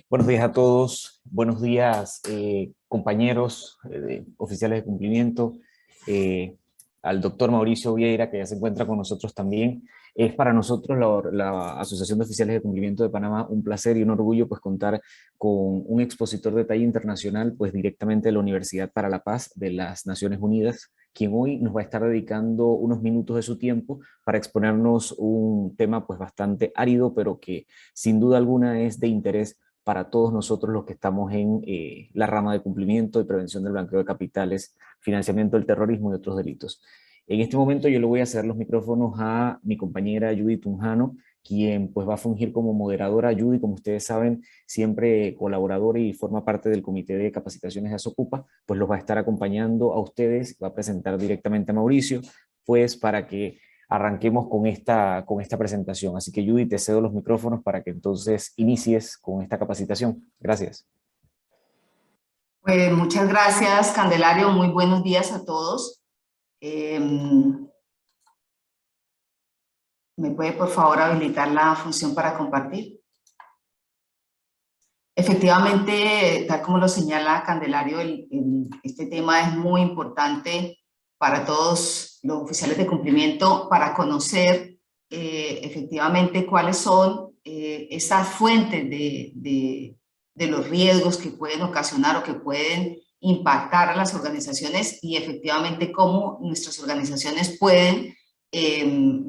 Buenos días a todos, buenos días compañeros, oficiales de cumplimiento, eh, al doctor Mauricio Vieira, que ya se encuentra con nosotros también. Es para nosotros la Asociación de Oficiales de Cumplimiento de Panamá un placer y un orgullo pues contar con un expositor de talla internacional pues directamente de la Universidad para la Paz de las Naciones Unidas, quien hoy nos va a estar dedicando unos minutos de su tiempo para exponernos un tema pues bastante árido, pero que sin duda alguna es de interés para todos nosotros los que estamos en la rama de cumplimiento y prevención del blanqueo de capitales, financiamiento del terrorismo y otros delitos. En este momento yo le voy a ceder los micrófonos a mi compañera Judy Tunjano, quien pues va a fungir como moderadora. Judy, como ustedes saben, siempre colaboradora y forma parte del comité de capacitaciones de Asocupa, pues los va a estar acompañando a ustedes, va a presentar directamente a Mauricio, pues para que arranquemos con esta presentación. Así que Judy, te cedo los micrófonos para que entonces inicies con esta capacitación. Gracias. Pues muchas gracias, Candelario. Muy buenos días a todos. ¿Me puede por favor habilitar la función para compartir? Efectivamente, tal como lo señala Candelario, este tema es muy importante para todos los oficiales de cumplimiento para conocer efectivamente cuáles son esas fuentes de los riesgos que pueden ocasionar o que pueden impactar a las organizaciones y efectivamente cómo nuestras organizaciones pueden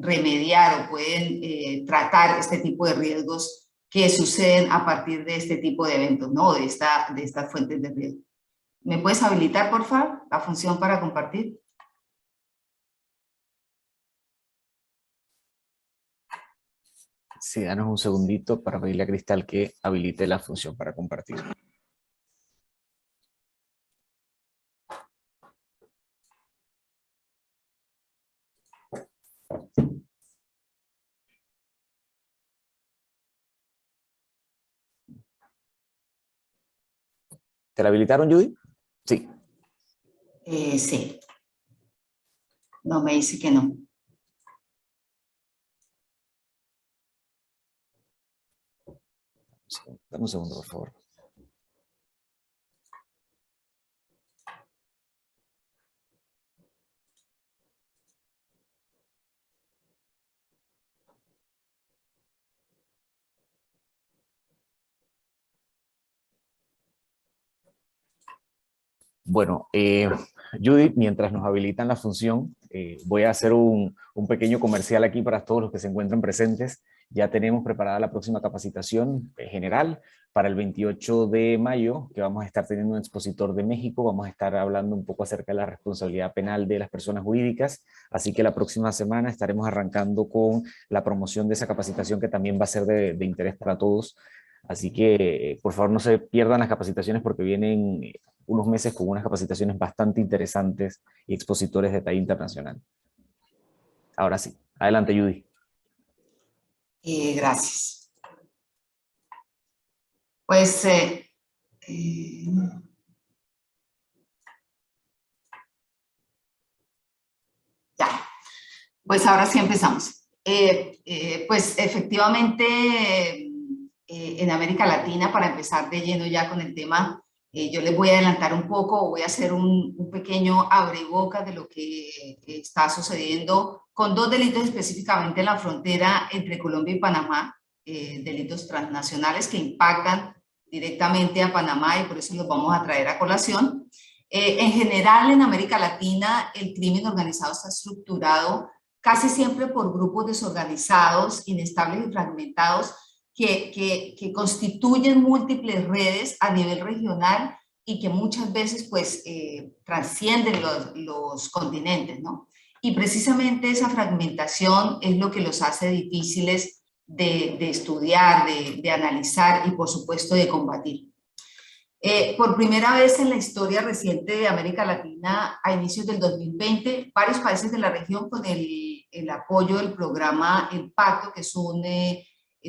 remediar o pueden tratar este tipo de riesgos que suceden a partir de este tipo de eventos, ¿no? De estas fuentes de riesgo. ¿Me puedes habilitar, por favor, la función para compartir? Sí, danos un segundito para pedirle a Cristal que habilite la función para compartir. ¿Te la habilitaron, Judy? Sí. Sí. No, me dice que no. Dame un segundo, por favor. Bueno, Judith, mientras nos habilitan la función, voy a hacer un pequeño comercial aquí para todos los que se encuentran presentes. Ya tenemos preparada la próxima capacitación general para el 28 de mayo, que vamos a estar teniendo un expositor de México. Vamos a estar hablando un poco acerca de la responsabilidad penal de las personas jurídicas. Así que la próxima semana estaremos arrancando con la promoción de esa capacitación que también va a ser de interés para todos. Así que, por favor, no se pierdan las capacitaciones porque vienen unos meses con unas capacitaciones bastante interesantes y expositores de talla internacional. Ahora sí, adelante, Judy. Gracias. Pues, ya, pues ahora sí empezamos. Pues efectivamente, en América Latina, para empezar de lleno ya con el tema, yo les voy a adelantar un poco, voy a hacer un pequeño abrebocas de lo que está sucediendo con dos delitos específicamente en la frontera entre Colombia y Panamá, delitos transnacionales que impactan directamente a Panamá y por eso los vamos a traer a colación. En general, en América Latina, el crimen organizado está estructurado casi siempre por grupos desorganizados, inestables y fragmentados que constituyen múltiples redes a nivel regional y que muchas veces pues trascienden los continentes, ¿no? Y precisamente esa fragmentación es lo que los hace difíciles de estudiar, de analizar y por supuesto de combatir. Por primera vez en la historia reciente de América Latina, a inicios del 2020, varios países de la región con el apoyo del programa El Pacto, que es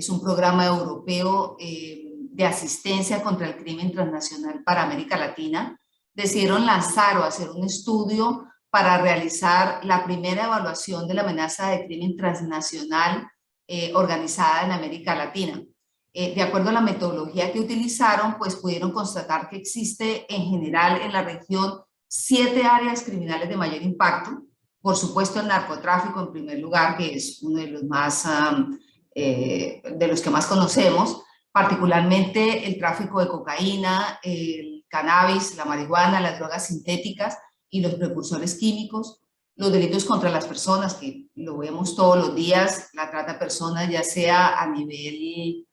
un programa europeo de asistencia contra el crimen transnacional para América Latina, decidieron lanzar o hacer un estudio para realizar la primera evaluación de la amenaza de crimen transnacional organizada en América Latina. De acuerdo a la metodología que utilizaron, pues pudieron constatar que existe en general en la región 7 áreas criminales de mayor impacto. Por supuesto, el narcotráfico en primer lugar, que es uno de los más, de los que más conocemos, particularmente el tráfico de cocaína, el cannabis, la marihuana, las drogas sintéticas y los precursores químicos, los delitos contra las personas, que lo vemos todos los días, la trata de personas, ya sea a nivel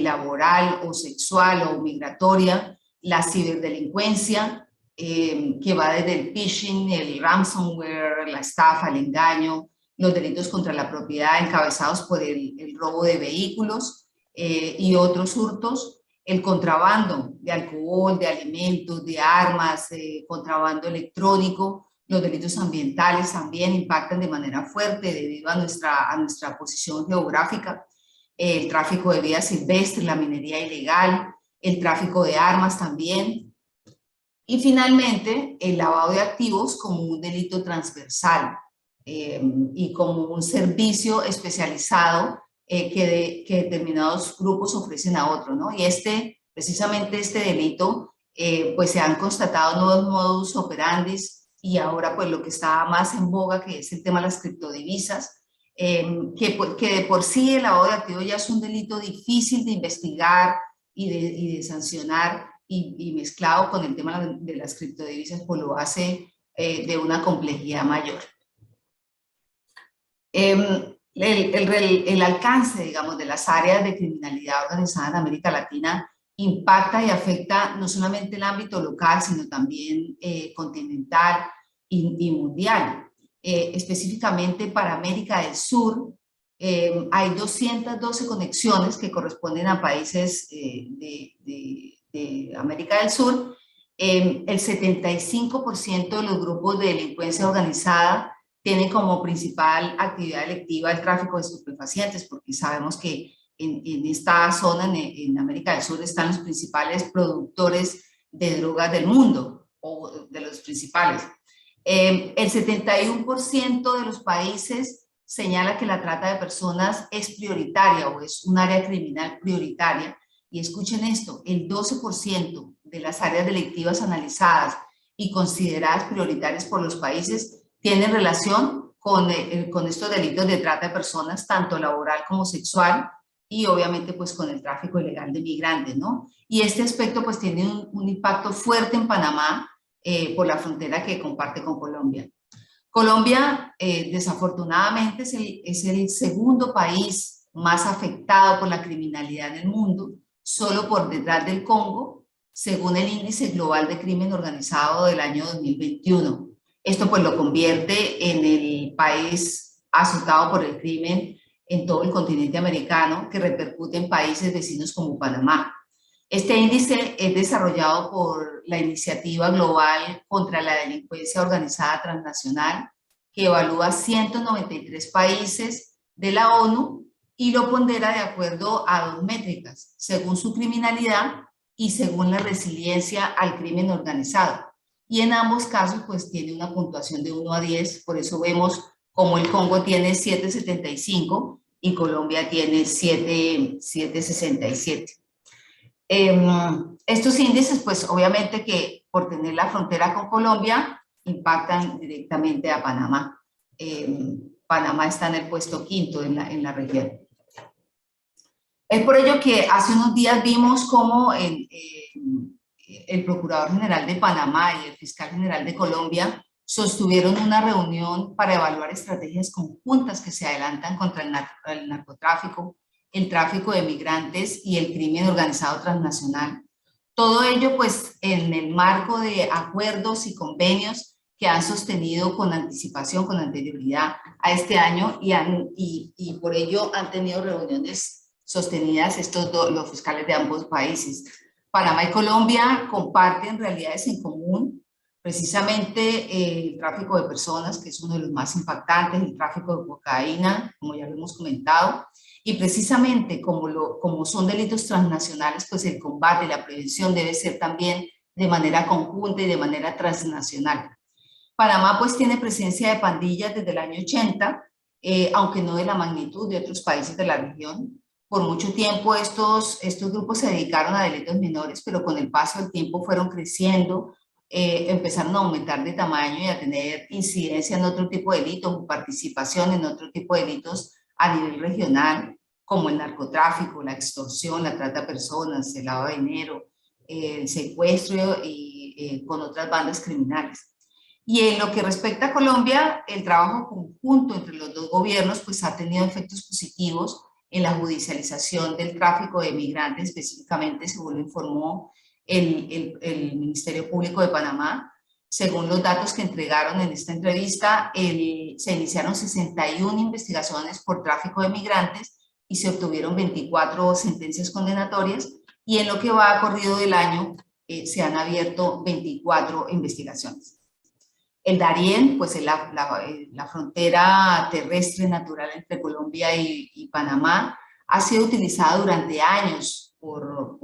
laboral o sexual o migratoria, la ciberdelincuencia, que va desde el phishing, el ransomware, la estafa, el engaño, los delitos contra la propiedad encabezados por el robo de vehículos y otros hurtos, el contrabando de alcohol, de alimentos, de armas, contrabando electrónico, los delitos ambientales también impactan de manera fuerte debido a nuestra posición geográfica, el tráfico de vida silvestre, la minería ilegal, el tráfico de armas también. Y finalmente, el lavado de activos como un delito transversal y como un servicio especializado que determinados grupos ofrecen a otros, ¿no? Y precisamente este delito, pues se han constatado nuevos modus operandi y ahora pues lo que está más en boga, que es el tema de las criptodivisas, que de por sí el lavado de activos ya es un delito difícil de investigar y de sancionar, y mezclado con el tema de las criptodivisas, pues lo hace de una complejidad mayor. El alcance, digamos, de las áreas de criminalidad organizada en América Latina impacta y afecta no solamente el ámbito local, sino también continental y mundial. Específicamente para América del Sur, hay 212 conexiones que corresponden a países de América del Sur. El 75% de los grupos de delincuencia organizada tienen como principal actividad delictiva el tráfico de estupefacientes, porque sabemos que en esta zona, en América del Sur, están los principales productores de drogas del mundo, o de los principales. El 71% de los países señala que la trata de personas es prioritaria o es un área criminal prioritaria. Y escuchen esto, el 12% de las áreas delictivas analizadas y consideradas prioritarias por los países tienen relación con estos delitos de trata de personas, tanto laboral como sexual, y obviamente pues con el tráfico ilegal de migrantes, ¿no? Y este aspecto pues tiene un impacto fuerte en Panamá por la frontera que comparte con Colombia. Colombia, desafortunadamente, es el segundo país más afectado por la criminalidad en el mundo, solo por detrás del Congo, según el Índice Global de Crimen Organizado del año 2021. Esto pues lo convierte en el país azotado por el crimen en todo el continente americano, que repercute en países vecinos como Panamá. Este índice es desarrollado por la Iniciativa Global contra la Delincuencia Organizada Transnacional, que evalúa 193 países de la ONU y lo pondera de acuerdo a 2 métricas, según su criminalidad y según la resiliencia al crimen organizado. Y en ambos casos, pues tiene una puntuación de 1 a 10, por eso vemos como el Congo tiene 7.75 y Colombia tiene 7.67. Estos índices, pues obviamente que por tener la frontera con Colombia, impactan directamente a Panamá. Panamá está en el puesto 5º en la región. Es por ello que hace unos días vimos cómo el Procurador General de Panamá y el Fiscal General de Colombia sostuvieron una reunión para evaluar estrategias conjuntas que se adelantan contra el narcotráfico, el tráfico de migrantes y el crimen organizado transnacional. Todo ello pues en el marco de acuerdos y convenios que han sostenido con anticipación, con anterioridad a este año y por ello han tenido reuniones sostenidas los fiscales de ambos países. Panamá y Colombia comparten realidades en común, precisamente el tráfico de personas, que es uno de los más impactantes, el tráfico de cocaína, como ya lo hemos comentado, y precisamente como son delitos transnacionales, pues el combate y la prevención debe ser también de manera conjunta y de manera transnacional. Panamá pues tiene presencia de pandillas desde el año 80, aunque no de la magnitud de otros países de la región. Por mucho tiempo estos grupos se dedicaron a delitos menores, pero con el paso del tiempo fueron creciendo, empezaron a aumentar de tamaño y a tener incidencia en otro tipo de delitos, participación en otro tipo de delitos a nivel regional, como el narcotráfico, la extorsión, la trata de personas, el lavado de dinero, el secuestro y con otras bandas criminales. Y en lo que respecta a Colombia, el trabajo conjunto entre los dos gobiernos pues ha tenido efectos positivos en la judicialización del tráfico de migrantes, específicamente según lo informó el Ministerio Público de Panamá. Según los datos que entregaron en esta entrevista, se iniciaron 61 investigaciones por tráfico de migrantes y se obtuvieron 24 sentencias condenatorias, y en lo que va corrido del año se han abierto 24 investigaciones. El Darién, pues es la frontera terrestre natural entre Colombia y Panamá, ha sido utilizada durante años por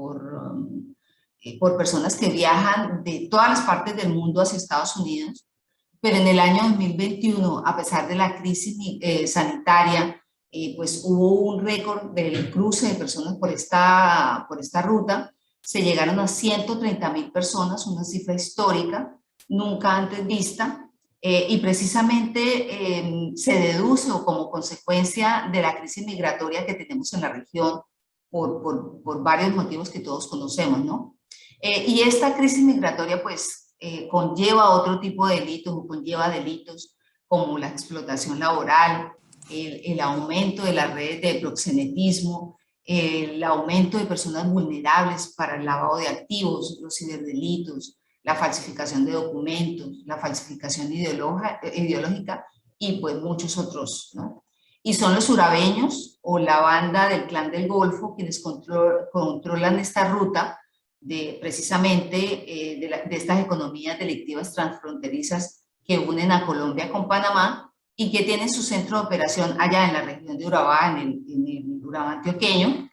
personas que viajan de todas las partes del mundo hacia Estados Unidos, pero en el año 2021, a pesar de la crisis sanitaria, pues hubo un récord del cruce de personas por esta ruta. Se llegaron a 130.000 personas, una cifra histórica, nunca antes vista, y precisamente se deduce o como consecuencia de la crisis migratoria que tenemos en la región por varios motivos que todos conocemos, ¿no? Y esta crisis migratoria pues conlleva otro tipo de delitos o conlleva delitos como la explotación laboral, el aumento de las redes de proxenetismo, el aumento de personas vulnerables para el lavado de activos, los ciberdelitos, la falsificación de documentos, la falsificación ideológica y pues muchos otros, ¿no? Y son los surabeños o la banda del Clan del Golfo quienes controlan esta ruta precisamente de estas economías delictivas transfronterizas que unen a Colombia con Panamá y que tienen su centro de operación allá en la región de Urabá, en el Urabá antioqueño,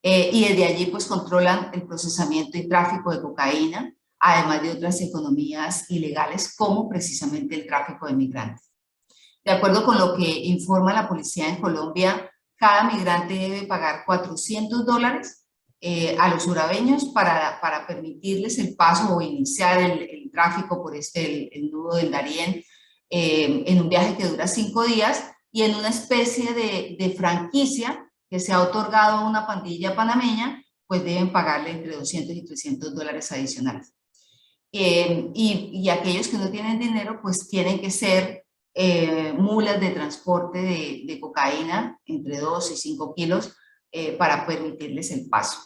y desde allí pues controlan el procesamiento y tráfico de cocaína, además de otras economías ilegales como precisamente el tráfico de migrantes. De acuerdo con lo que informa la policía en Colombia, cada migrante debe pagar $400 a los urabeños para permitirles el paso o iniciar el tráfico por el nudo del Darién en un viaje que dura 5 días y en una especie de franquicia que se ha otorgado a una pandilla panameña, pues deben pagarle entre $200 y $300 adicionales. Y aquellos que no tienen dinero, pues tienen que ser mulas de transporte de cocaína entre 2 y 5 kilos para permitirles el paso.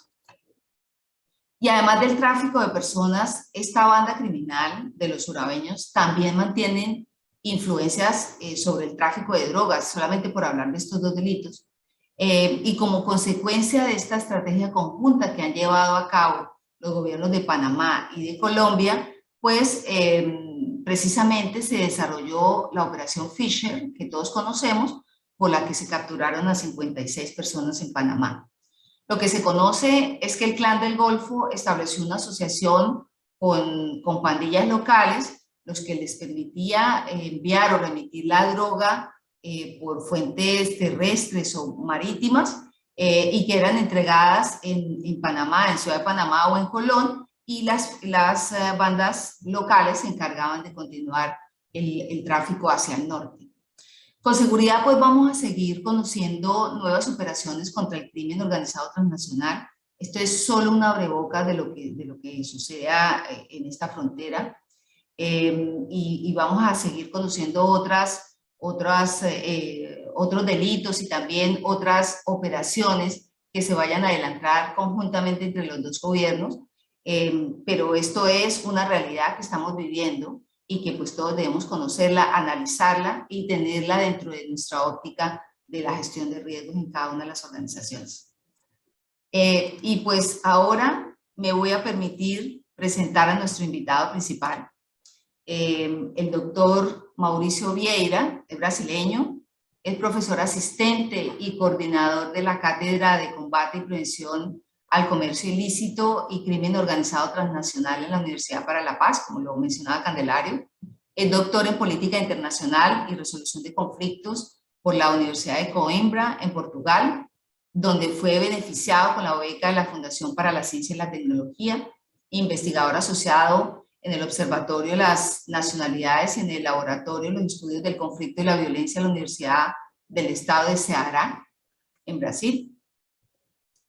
Y además del tráfico de personas, esta banda criminal de los surabeños también mantienen influencias sobre el tráfico de drogas, solamente por hablar de estos dos delitos. Y como consecuencia de esta estrategia conjunta que han llevado a cabo los gobiernos de Panamá y de Colombia, pues precisamente se desarrolló la operación Fisher, que todos conocemos, por la que se capturaron a 56 personas en Panamá. Lo que se conoce es que el Clan del Golfo estableció una asociación con pandillas locales, los que les permitía enviar o remitir la droga por fuentes terrestres o marítimas y que eran entregadas en Panamá, en Ciudad de Panamá o en Colón, y las bandas locales se encargaban de continuar el tráfico hacia el norte. Con seguridad, pues vamos a seguir conociendo nuevas operaciones contra el crimen organizado transnacional. Esto es solo una abrebocas de lo que suceda en esta frontera. Y vamos a seguir conociendo otros delitos y también otras operaciones que se vayan a adelantar conjuntamente entre los dos gobiernos. Pero esto es una realidad que estamos viviendo y que pues todos debemos conocerla, analizarla y tenerla dentro de nuestra óptica de la gestión de riesgos en cada una de las organizaciones. Y pues ahora me voy a permitir presentar a nuestro invitado principal, el doctor Mauricio Vieira, es brasileño, es profesor asistente y coordinador de la Cátedra de Combate y Prevención al Comercio Ilícito y Crimen Organizado Transnacional en la Universidad para la Paz, como lo mencionaba Candelario. Es doctor en Política Internacional y Resolución de Conflictos por la Universidad de Coimbra, en Portugal. donde fue beneficiado con la beca de la Fundación para la Ciencia y la Tecnología, investigador asociado en el Observatorio de las Nacionalidades y en el Laboratorio de los Estudios del Conflicto y la Violencia de la Universidad del Estado de Ceará, en Brasil.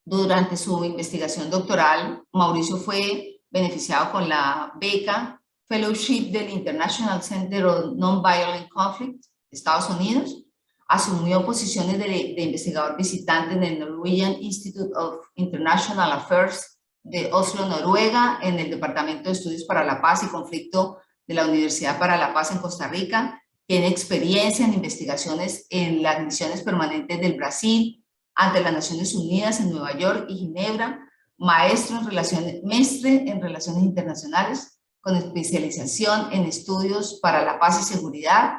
Durante su investigación doctoral, Mauricio fue beneficiado con la beca Fellowship del International Center on Nonviolent Conflict, Estados Unidos. Asumió posiciones de investigador visitante en el Norwegian Institute of International Affairs de Oslo, Noruega, en el Departamento de Estudios para la Paz y Conflicto de la Universidad para la Paz en Costa Rica. Tiene experiencia en investigaciones en las misiones permanentes del Brasil, ante las Naciones Unidas en Nueva York y Ginebra, maestre en Relaciones Internacionales, con especialización en estudios para la paz y seguridad.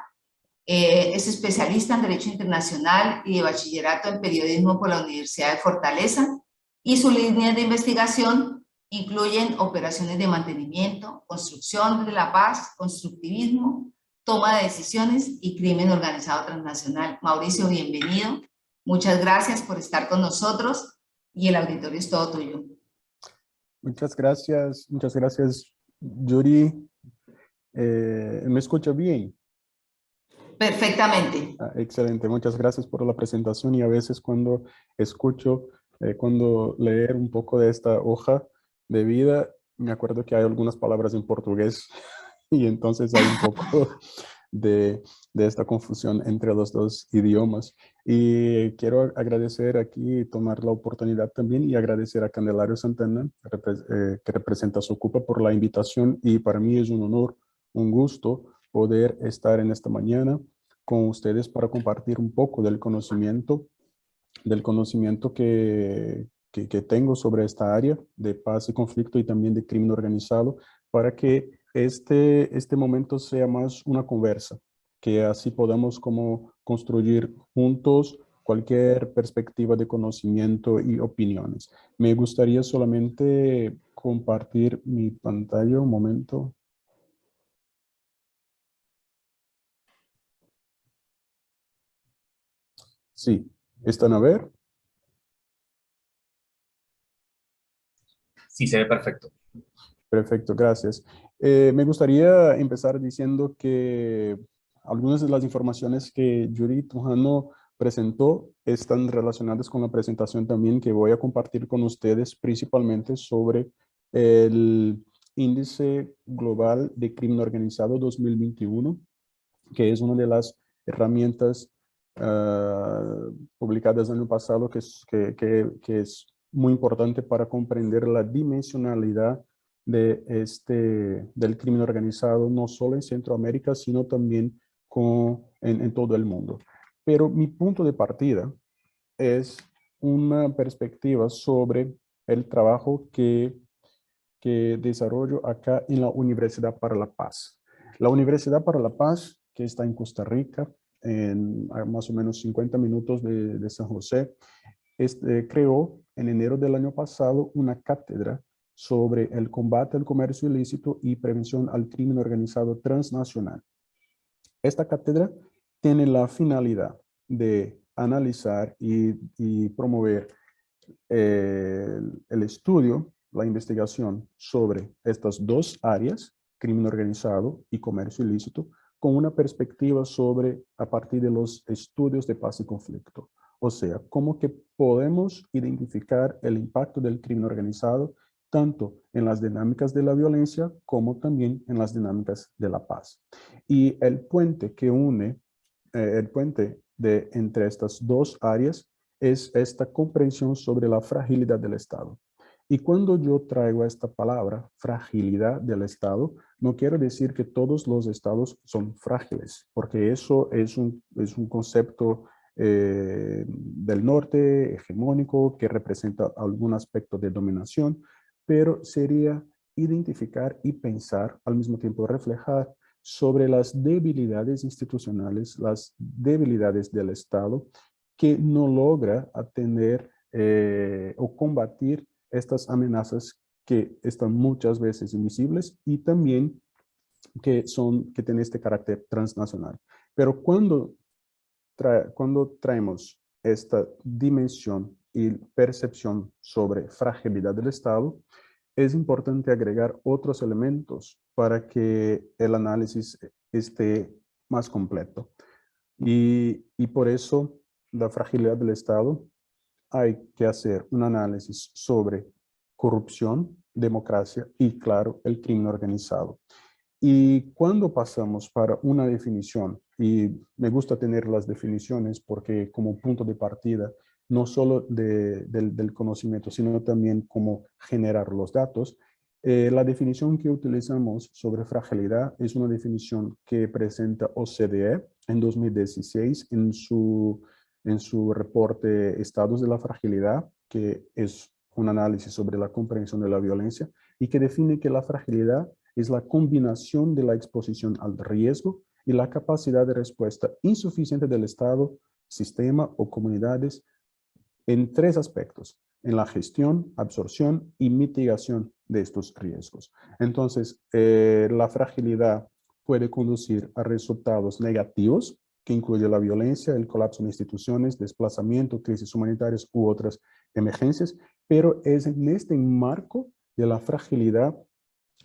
Es especialista en Derecho Internacional y de Bachillerato en Periodismo por la Universidad de Fortaleza, y sus líneas de investigación incluyen operaciones de mantenimiento, construcción de la paz, constructivismo, toma de decisiones y crimen organizado transnacional. Mauricio, bienvenido. Muchas gracias por estar con nosotros y el auditorio es todo tuyo. Muchas gracias, Yuri. ¿Me escucha bien? Perfectamente. Excelente, muchas gracias por la presentación. Y a veces cuando escucho, cuando leer un poco de esta hoja de vida, me acuerdo que hay algunas palabras en portugués y entonces hay un poco de esta confusión entre los dos idiomas. Y quiero agradecer aquí, tomar la oportunidad también y agradecer a Candelario Santana, que representa Socupa, por la invitación, y para mí es un honor, un gusto poder estar en esta mañana con ustedes para compartir un poco del conocimiento que tengo sobre esta área de paz y conflicto y también de crimen organizado, para que este momento sea más una conversa, que así podamos como construir juntos cualquier perspectiva de conocimiento y opiniones. Me gustaría solamente compartir mi pantalla un momento. Sí, ¿están a ver? Sí, se ve perfecto. Perfecto, gracias. Me gustaría empezar diciendo que algunas de las informaciones que Yuri Trujano presentó están relacionadas con la presentación también que voy a compartir con ustedes, principalmente sobre el Índice Global de Crimen Organizado 2021, que es una de las herramientas publicadas el año pasado que es muy importante para comprender la dimensionalidad del crimen organizado, no solo en Centroamérica, sino también en todo el mundo. Pero mi punto de partida es una perspectiva sobre el trabajo que desarrollo acá en la Universidad para la Paz. La Universidad para la Paz, que está en Costa Rica, a más o menos 50 minutos de San José, creó en enero del año pasado una cátedra sobre el combate al comercio ilícito y prevención al crimen organizado transnacional. Esta cátedra tiene la finalidad de analizar y promover el estudio, la investigación sobre estas dos áreas, crimen organizado y comercio ilícito, con una perspectiva sobre, a partir de los estudios de paz y conflicto. O sea, cómo que podemos identificar el impacto del crimen organizado tanto en las dinámicas de la violencia como también en las dinámicas de la paz. Y el puente que une, entre estas dos áreas es esta comprensión sobre la fragilidad del Estado. Y cuando yo traigo esta palabra, fragilidad del Estado, no quiero decir que todos los estados son frágiles, porque eso es un concepto del norte hegemónico que representa algún aspecto de dominación, pero sería identificar y pensar, al mismo tiempo reflejar sobre las debilidades institucionales, las debilidades del Estado, que no logra atender o combatir estas amenazas que están muchas veces invisibles y también que tienen este carácter transnacional. Pero cuando traemos esta dimensión y percepción sobre fragilidad del Estado, es importante agregar otros elementos para que el análisis esté más completo. Y por eso la fragilidad del Estado hay que hacer un análisis sobre corrupción, democracia y, claro, el crimen organizado. Y cuando pasamos para una definición, y me gusta tener las definiciones porque como punto de partida, no solo del conocimiento, sino también cómo generar los datos, la definición que utilizamos sobre fragilidad es una definición que presenta OCDE en 2016 en su reporte Estados de la Fragilidad, que es un análisis sobre la comprensión de la violencia, y que define que la fragilidad es la combinación de la exposición al riesgo y la capacidad de respuesta insuficiente del Estado, sistema o comunidades en tres aspectos: en la gestión, absorción y mitigación de estos riesgos. Entonces, la fragilidad puede conducir a resultados negativos, que incluye la violencia, el colapso de instituciones, desplazamiento, crisis humanitarias u otras emergencias, pero es en este marco de la fragilidad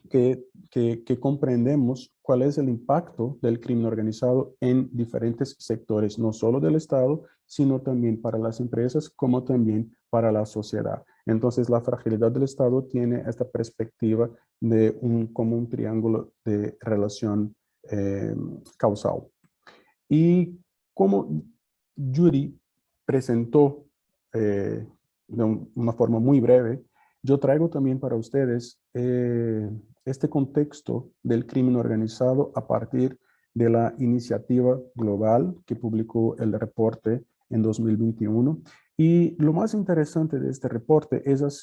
que comprendemos cuál es el impacto del crimen organizado en diferentes sectores, no solo del Estado, sino también para las empresas, como también para la sociedad. Entonces, la fragilidad del Estado tiene esta perspectiva de como un triángulo de relación causal. Y como Judy presentó de una forma muy breve, yo traigo también para ustedes este contexto del crimen organizado a partir de la iniciativa global que publicó el reporte en 2021. Y lo más interesante de este reporte es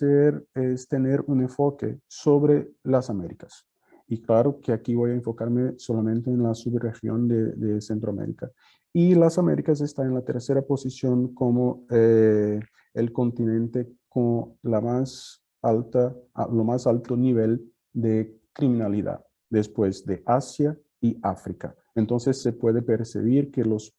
tener un enfoque sobre las Américas. Y claro que aquí voy a enfocarme solamente en la subregión de Centroamérica. Y las Américas está en la tercera posición como el continente con lo más alto nivel de criminalidad, después de Asia y África. Entonces se puede percibir que los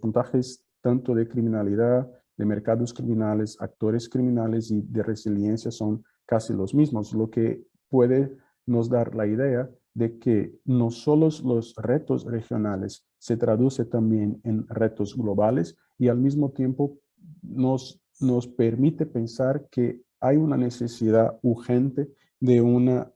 puntajes tanto de criminalidad, de mercados criminales, actores criminales y de resiliencia son casi los mismos, lo que puede nos dar la idea de que no solo los retos regionales se traduce también en retos globales y al mismo tiempo nos permite pensar que hay una necesidad urgente de una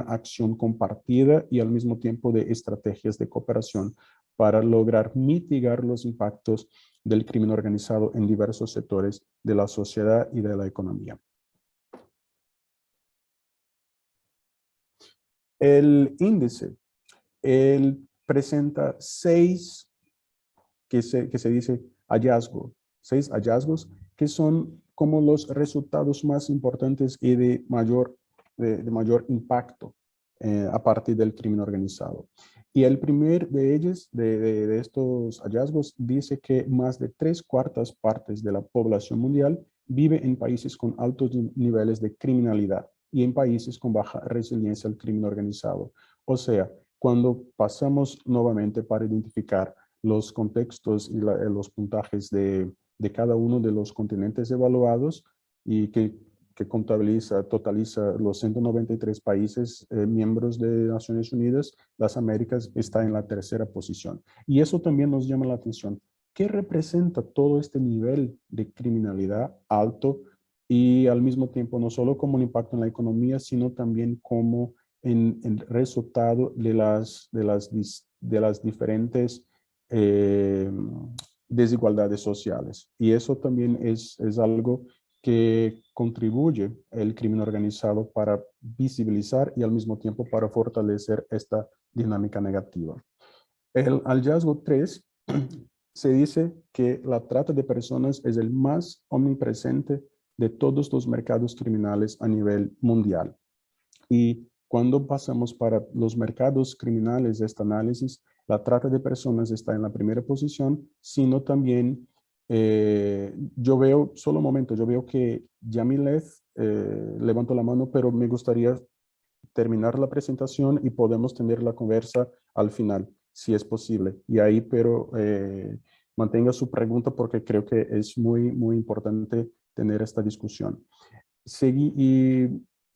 acción compartida y al mismo tiempo de estrategias de cooperación para lograr mitigar los impactos del crimen organizado en diversos sectores de la sociedad y de la economía. El índice, él presenta seis, que se dice seis hallazgos que son como los resultados más importantes y de mayor impacto a partir del crimen organizado. Y el primer de ellos, de estos hallazgos, dice que más de 3/4 partes de la población mundial vive en países con altos niveles de criminalidad y en países con baja resiliencia al crimen organizado. O sea, cuando pasamos nuevamente para identificar los contextos y los puntajes de cada uno de los continentes evaluados y que totaliza los 193 países miembros de Naciones Unidas, las Américas está en la tercera posición. Y eso también nos llama la atención. ¿Qué representa todo este nivel de criminalidad alto y al mismo tiempo no solo como un impacto en la economía, sino también como en el resultado de las diferentes desigualdades sociales? Y eso también es algo que contribuye el crimen organizado para visibilizar y al mismo tiempo para fortalecer esta dinámica negativa. El hallazgo 3 se dice que la trata de personas es el más omnipresente de todos los mercados criminales a nivel mundial. Y cuando pasamos para los mercados criminales de este análisis, la trata de personas está en la primera posición, sino también, yo veo que Yamilet levantó la mano, pero me gustaría terminar la presentación y podemos tener la conversa al final, si es posible. Y ahí, pero mantenga su pregunta porque creo que es muy importante tener esta discusión.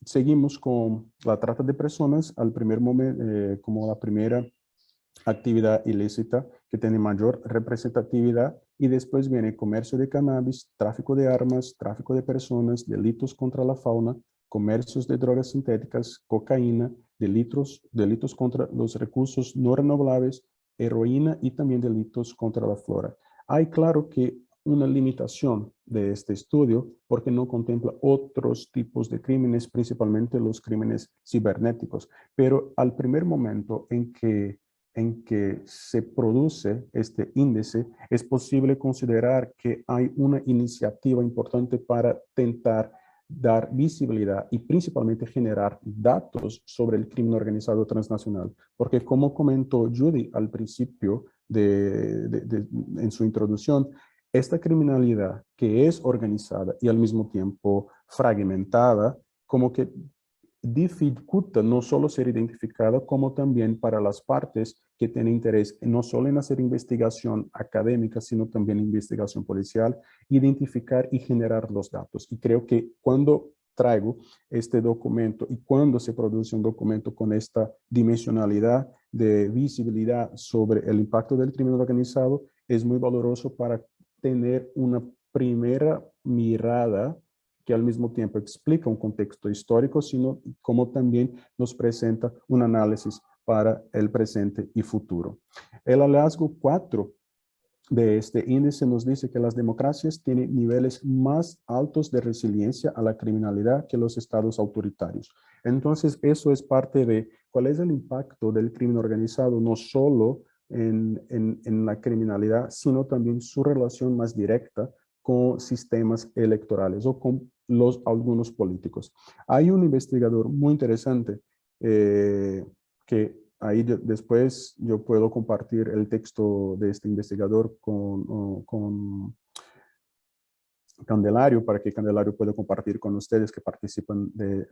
Seguimos con la trata de personas al primer momento, como la primera actividad ilícita que tiene mayor representatividad, y después viene comercio de cannabis, tráfico de armas, tráfico de personas, delitos contra la fauna, comercios de drogas sintéticas, cocaína, delitos contra los recursos no renovables, heroína y también delitos contra la flora. Hay claro que una limitación de este estudio porque no contempla otros tipos de crímenes, principalmente los crímenes cibernéticos, pero al primer momento en que se produce este índice, es posible considerar que hay una iniciativa importante para intentar dar visibilidad y principalmente generar datos sobre el crimen organizado transnacional. Porque como comentó Judy al principio en su introducción, esta criminalidad que es organizada y al mismo tiempo fragmentada, como que dificulta no solo ser identificada, como también para las partes que tienen interés no solo en hacer investigación académica, sino también investigación policial, identificar y generar los datos. Y creo que cuando traigo este documento y cuando se produce un documento con esta dimensionalidad de visibilidad sobre el impacto del crimen organizado, es muy valoroso para tener una primera mirada que al mismo tiempo explica un contexto histórico, sino como también nos presenta un análisis para el presente y futuro. El hallazgo 4 de este índice nos dice que las democracias tienen niveles más altos de resiliencia a la criminalidad que los estados autoritarios. Entonces, eso es parte de cuál es el impacto del crimen organizado, no solo en la criminalidad, sino también su relación más directa con sistemas electorales o con algunos políticos. Hay un investigador muy interesante que ahí después yo puedo compartir el texto de este investigador con Candelario, para que Candelario pueda compartir con ustedes que participan de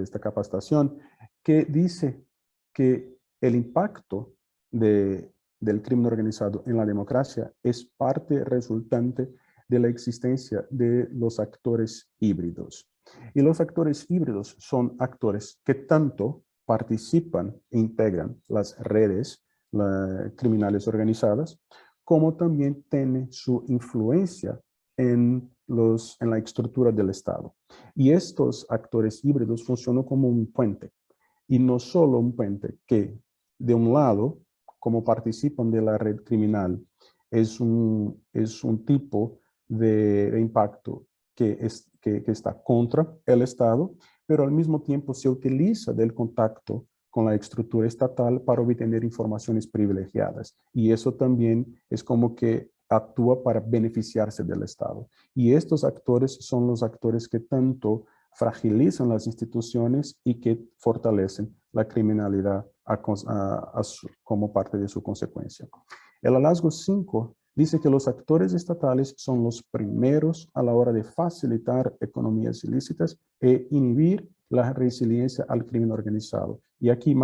esta capacitación, que dice que el impacto del crimen organizado en la democracia es parte resultante de la existencia de los actores híbridos. Y los actores híbridos son actores que tanto participan e integran las redes criminales organizadas, como también tienen su influencia en la estructura del Estado. Y estos actores híbridos funcionan como un puente, y no solo un puente que, de un lado, como participan de la red criminal, es un tipo de impacto que está contra el Estado, pero al mismo tiempo se utiliza del contacto con la estructura estatal para obtener informaciones privilegiadas. Y eso también es como que actúa para beneficiarse del Estado. Y estos actores son los actores que tanto fragilizan las instituciones y que fortalecen la criminalidad como parte de su consecuencia. El hallazgo 5 dice que los actores estatales son los primeros a la hora de facilitar economías ilícitas e inhibir la resiliencia al crimen organizado. Y aquí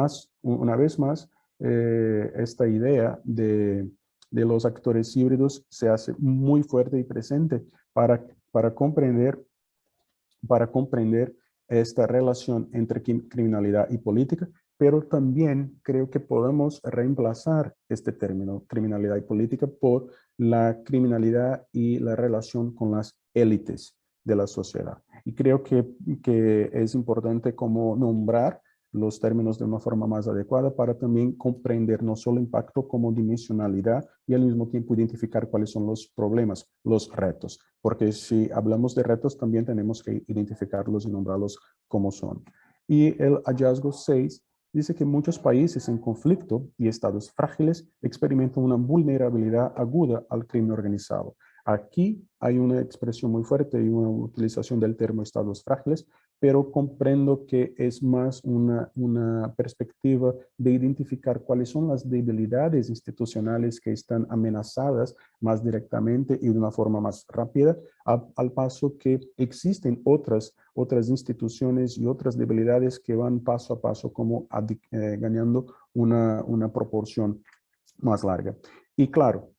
una vez más, esta idea de los actores híbridos se hace muy fuerte y presente para comprender esta relación entre criminalidad y política, pero también creo que podemos reemplazar este término, criminalidad y política, por la criminalidad y la relación con las élites de la sociedad. Y creo que es importante como nombrar los términos de una forma más adecuada para también comprender no solo impacto como dimensionalidad y al mismo tiempo identificar cuáles son los problemas, los retos. Porque si hablamos de retos también tenemos que identificarlos y nombrarlos como son. Y el hallazgo 6 dice que muchos países en conflicto y estados frágiles experimentan una vulnerabilidad aguda al crimen organizado. Aquí hay una expresión muy fuerte y una utilización del término estados frágiles, pero comprendo que es más una perspectiva de identificar cuáles son las debilidades institucionales que están amenazadas más directamente y de una forma más rápida, al paso que existen otras instituciones y otras debilidades que van paso a paso como ganando una proporción más larga. Y claro,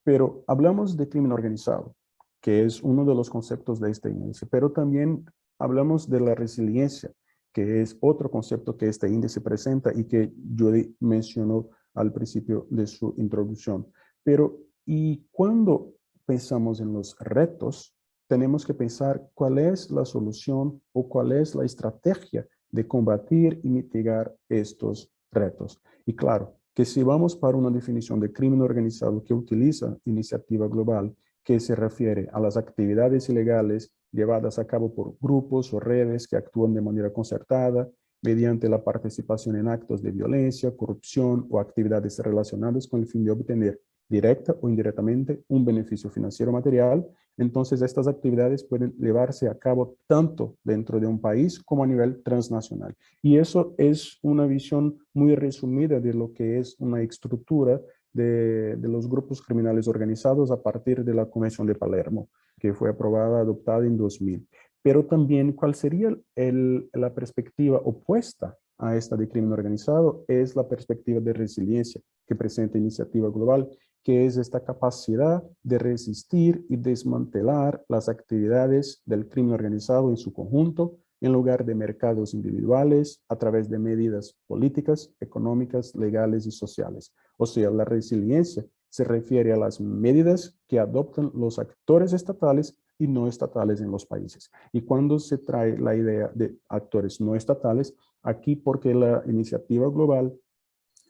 Pero hablamos de crimen organizado, que es uno de los conceptos de este índice, pero también hablamos de la resiliencia, que es otro concepto que este índice presenta y que Judy mencionó al principio de su introducción. Pero, ¿y cuando pensamos en los retos, tenemos que pensar cuál es la solución o cuál es la estrategia de combatir y mitigar estos retos? Y claro, que si vamos para una definición de crimen organizado que utiliza iniciativa global, que se refiere a las actividades ilegales llevadas a cabo por grupos o redes que actúan de manera concertada, mediante la participación en actos de violencia, corrupción o actividades relacionadas con el fin de obtener directa o indirectamente un beneficio financiero material, entonces estas actividades pueden llevarse a cabo tanto dentro de un país como a nivel transnacional. Y eso es una visión muy resumida de lo que es una estructura de los grupos criminales organizados a partir de la Convención de Palermo, que fue aprobada, adoptada en 2000. Pero también, ¿cuál sería la perspectiva opuesta a esta de crimen organizado? Es la perspectiva de resiliencia que presenta Iniciativa Global, que es esta capacidad de resistir y desmantelar las actividades del crimen organizado en su conjunto, en lugar de mercados individuales, a través de medidas políticas, económicas, legales y sociales. O sea, la resiliencia se refiere a las medidas que adoptan los actores estatales y no estatales en los países. Y cuando se trae la idea de actores no estatales, aquí porque la iniciativa global,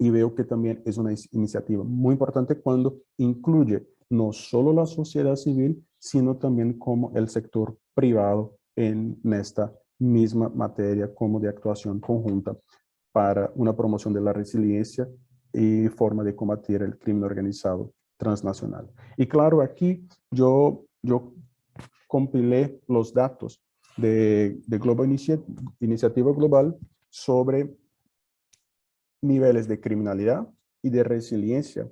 y veo que también es una iniciativa muy importante cuando incluye no solo la sociedad civil, sino también como el sector privado en esta misma materia como de actuación conjunta para una promoción de la resiliencia y forma de combatir el crimen organizado transnacional. Y claro, aquí yo compilé los datos de Global Iniciativa Global sobre niveles de criminalidad y de resiliencia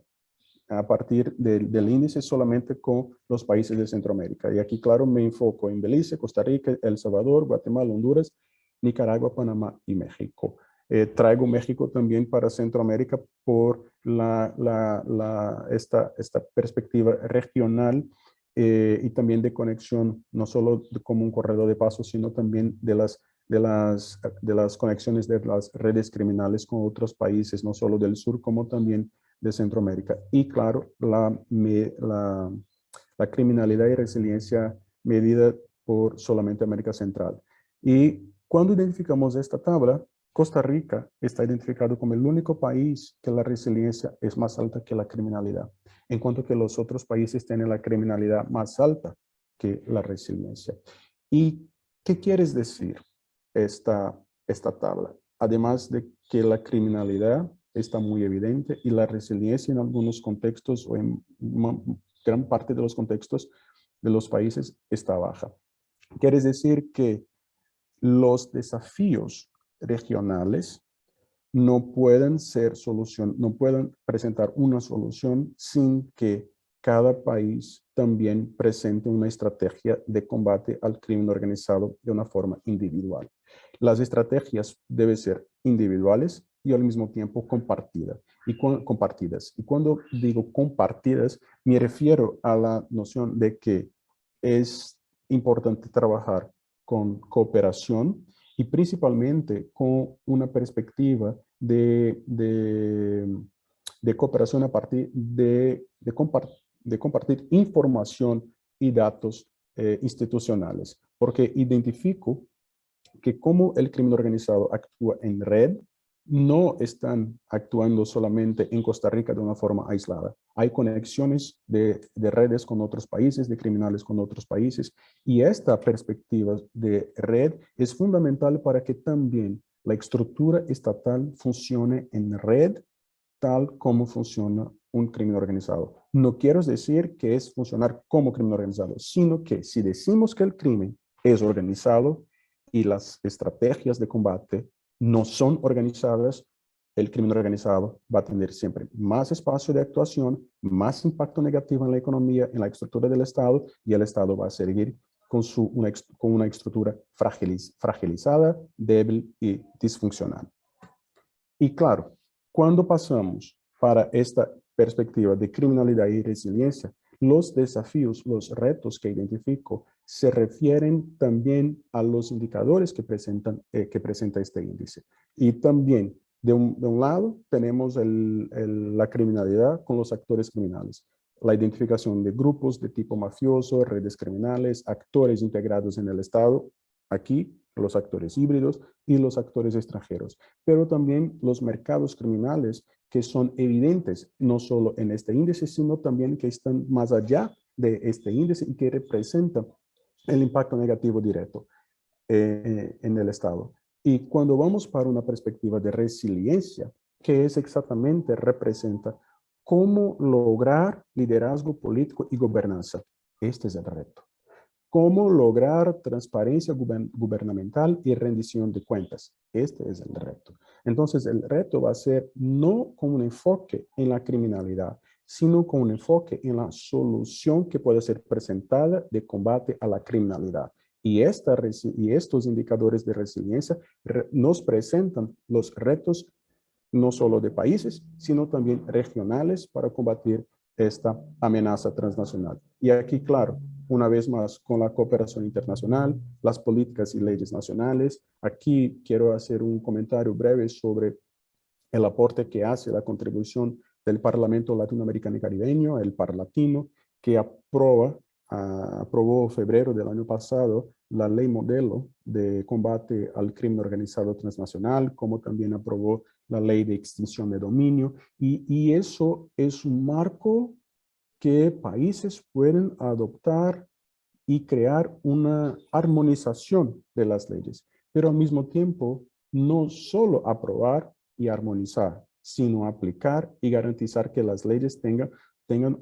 a partir del índice solamente con los países de Centroamérica. Y aquí, claro, me enfoco en Belice, Costa Rica, El Salvador, Guatemala, Honduras, Nicaragua, Panamá y México. Traigo México también para Centroamérica por esta perspectiva regional y también de conexión, no solo como un corredor de paso, sino también de las conexiones de las redes criminales con otros países, no solo del sur, como también de Centroamérica. Y claro, la criminalidad y resiliencia medida por solamente América Central. Y cuando identificamos esta tabla, Costa Rica está identificado como el único país que la resiliencia es más alta que la criminalidad, en cuanto que los otros países tienen la criminalidad más alta que la resiliencia. ¿Y qué quieres decir esta tabla? Además de que la criminalidad está muy evidente y la resiliencia en algunos contextos o en gran parte de los contextos de los países está baja. Quiere decir que los desafíos regionales no pueden no pueden presentar una solución sin que cada país también presente una estrategia de combate al crimen organizado de una forma individual. Las estrategias deben ser individuales y al mismo tiempo compartidas. Y cuando digo compartidas, me refiero a la noción de que es importante trabajar con cooperación y principalmente con una perspectiva de cooperación a partir de compartir información y datos institucionales, porque identifico que como el crimen organizado actúa en red, no están actuando solamente en Costa Rica de una forma aislada. Hay conexiones de redes con otros países, de criminales con otros países, y esta perspectiva de red es fundamental para que también la estructura estatal funcione en red tal como funciona un crimen organizado. No quiero decir que es funcionar como crimen organizado, sino que si decimos que el crimen es organizado y las estrategias de combate no son organizadas, el crimen organizado va a tener siempre más espacio de actuación, más impacto negativo en la economía, en la estructura del Estado, y el Estado va a seguir con una estructura fragilizada, débil y disfuncional. Y claro, cuando pasamos para esta perspectiva de criminalidad y resiliencia, los desafíos, los retos que identifico se refieren también a los indicadores que presenta este índice. Y también, de un lado, tenemos la criminalidad con los actores criminales, la identificación de grupos de tipo mafioso, redes criminales, actores integrados en el Estado, aquí los actores híbridos y los actores extranjeros, pero también los mercados criminales que son evidentes no solo en este índice, sino también que están más allá de este índice y que representan el impacto negativo directo en el Estado. Y cuando vamos para una perspectiva de resiliencia, que es exactamente, representa cómo lograr liderazgo político y gobernanza. Este es el reto. Cómo lograr transparencia gubernamental y rendición de cuentas. Este es el reto. Entonces, el reto va a ser no con un enfoque en la criminalidad, sino con un enfoque en la solución que puede ser presentada de combate a la criminalidad. Y estos indicadores de resiliencia nos presentan los retos no solo de países, sino también regionales para combatir esta amenaza transnacional. Y aquí, claro, una vez más, con la cooperación internacional, las políticas y leyes nacionales. Aquí quiero hacer un comentario breve sobre el aporte que hace la contribución del Parlamento Latinoamericano y Caribeño, el Parlatino, que aprobó en febrero del año pasado la ley modelo de combate al crimen organizado transnacional, como también aprobó la ley de extinción de dominio, y eso es un marco que países pueden adoptar y crear una armonización de las leyes, pero al mismo tiempo no solo aprobar y armonizar, sino aplicar y garantizar que las leyes tengan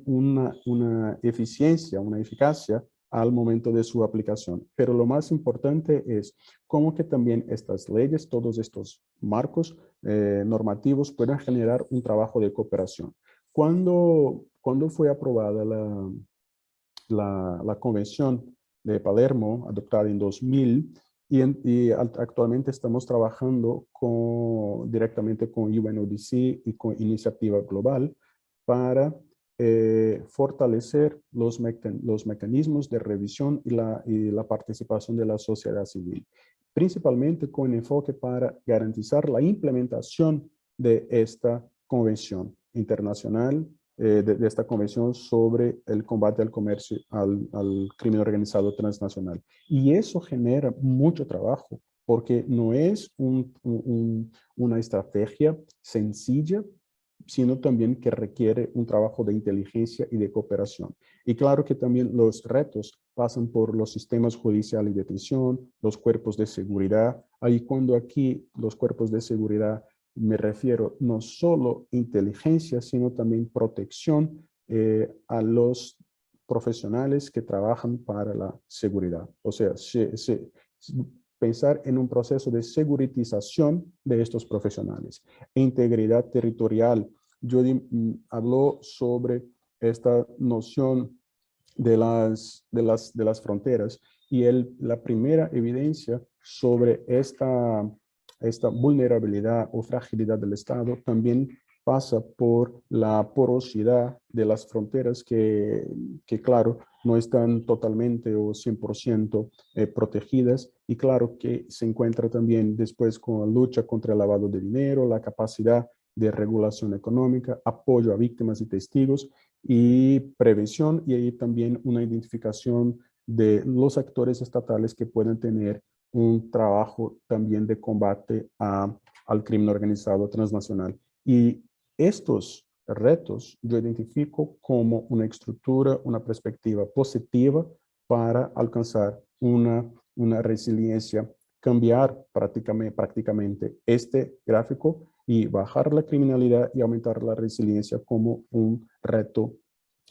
una eficiencia, una eficacia al momento de su aplicación. Pero lo más importante es cómo que también estas leyes, todos estos marcos normativos puedan generar un trabajo de cooperación. Cuando fue aprobada la Convención de Palermo, adoptada en 2000, y actualmente estamos trabajando directamente con UNODC y con Iniciativa Global para fortalecer los mecanismos de revisión y la participación de la sociedad civil, principalmente con enfoque para garantizar la implementación de esta convención internacional, de esta convención sobre el combate al comercio, al crimen organizado transnacional. Y eso genera mucho trabajo, porque no es una estrategia sencilla, sino también que requiere un trabajo de inteligencia y de cooperación. Y claro que también los retos pasan por los sistemas judicial y detención, los cuerpos de seguridad. Ahí cuando aquí los cuerpos de seguridad me refiero no solo inteligencia, sino también protección a los profesionales que trabajan para la seguridad. O sea, pensar en un proceso de seguritización de estos profesionales. Integridad territorial. Jody habló sobre esta noción de las fronteras y la primera evidencia sobre esta vulnerabilidad o fragilidad del Estado también pasa por la porosidad de las fronteras que claro, no están totalmente o 100% protegidas, y claro que se encuentra también después con la lucha contra el lavado de dinero, la capacidad de regulación económica, apoyo a víctimas y testigos y prevención, y ahí también una identificación de los actores estatales que pueden tener un trabajo también de combate al crimen organizado transnacional. Y estos retos yo identifico como una estructura, una perspectiva positiva para alcanzar una resiliencia, cambiar prácticamente este gráfico y bajar la criminalidad y aumentar la resiliencia como un reto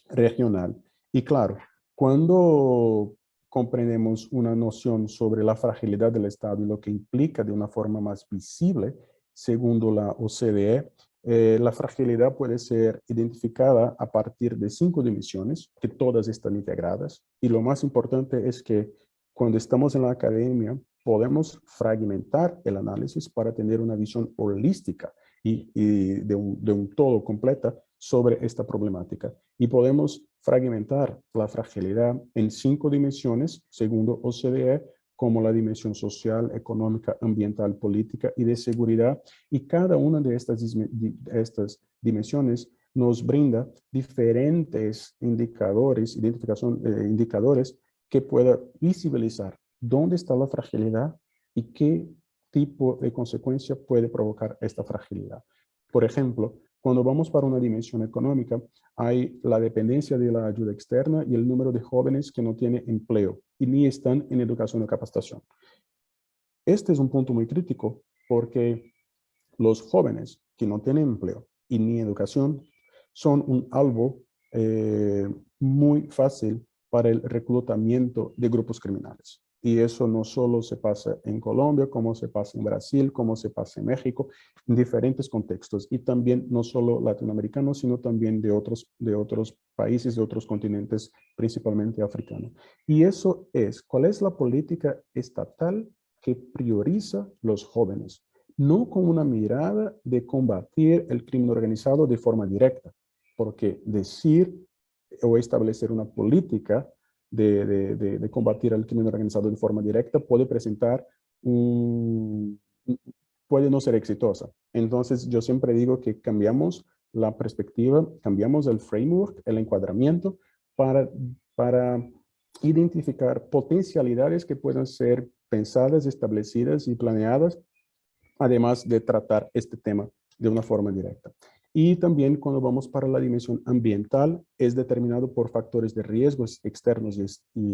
regional. Y claro, cuando comprendemos una noción sobre la fragilidad del Estado y lo que implica de una forma más visible, según la OCDE, la fragilidad puede ser identificada a partir de 5 dimensiones, que todas están integradas. Y lo más importante es que cuando estamos en la academia, podemos fragmentar el análisis para tener una visión holística y de un todo completa sobre esta problemática. Y podemos fragmentar la fragilidad en 5 dimensiones, según OCDE, como la dimensión social, económica, ambiental, política y de seguridad. Y cada una de estas dimensiones nos brinda diferentes indicadores, indicadores que pueda visibilizar dónde está la fragilidad y qué tipo de consecuencia puede provocar esta fragilidad. Por ejemplo, cuando vamos para una dimensión económica, hay la dependencia de la ayuda externa y el número de jóvenes que no tienen empleo y ni están en educación o capacitación. Este es un punto muy crítico porque los jóvenes que no tienen empleo y ni educación son un alvo muy fácil para el reclutamiento de grupos criminales. Y eso no solo se pasa en Colombia, como se pasa en Brasil, como se pasa en México, en diferentes contextos. Y también no solo latinoamericanos, sino también de otros países, de otros continentes, principalmente africanos. Y eso es, ¿cuál es la política estatal que prioriza los jóvenes? No con una mirada de combatir el crimen organizado de forma directa, porque decir o establecer una política de combatir el crimen organizado de forma directa puede puede no ser exitosa. Entonces yo siempre digo que cambiamos la perspectiva, cambiamos el framework, el encuadramiento para identificar potencialidades que puedan ser pensadas, establecidas y planeadas, además de tratar este tema de una forma directa. Y también cuando vamos para la dimensión ambiental, es determinado por factores de riesgos externos y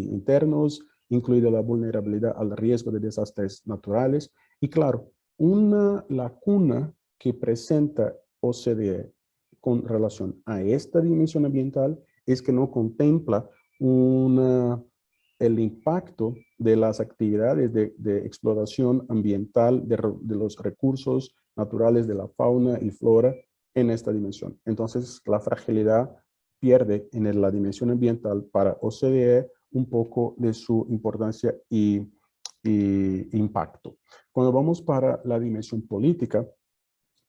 internos, incluida la vulnerabilidad al riesgo de desastres naturales. Y claro, una lacuna que presenta OCDE con relación a esta dimensión ambiental es que no contempla el impacto de las actividades de explotación ambiental de los recursos naturales de la fauna y flora en esta dimensión. Entonces, la fragilidad pierde en la dimensión ambiental para OCDE un poco de su importancia y impacto. Cuando vamos para la dimensión política,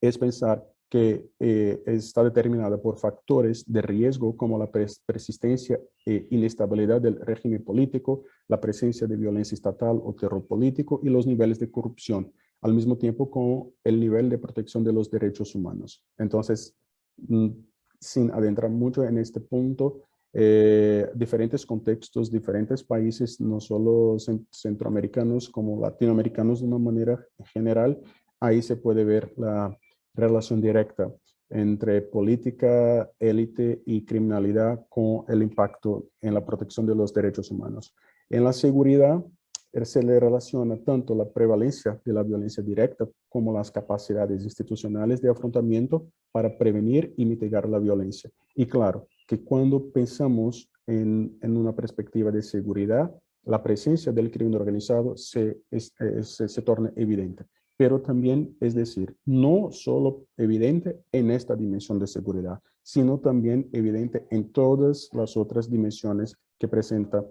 es pensar que está determinada por factores de riesgo como la persistencia e inestabilidad del régimen político, la presencia de violencia estatal o terror político y los niveles de corrupción, al mismo tiempo con el nivel de protección de los derechos humanos. Entonces, sin adentrar mucho en este punto, diferentes contextos, diferentes países, no solo centroamericanos como latinoamericanos de una manera general, ahí se puede ver la relación directa entre política, élite y criminalidad con el impacto en la protección de los derechos humanos. En la seguridad se le relaciona tanto la prevalencia de la violencia directa como las capacidades institucionales de afrontamiento para prevenir y mitigar la violencia. Y claro, que cuando pensamos en una perspectiva de seguridad, la presencia del crimen organizado se torna evidente. Pero también, es decir, no solo evidente en esta dimensión de seguridad, sino también evidente en todas las otras dimensiones que presenta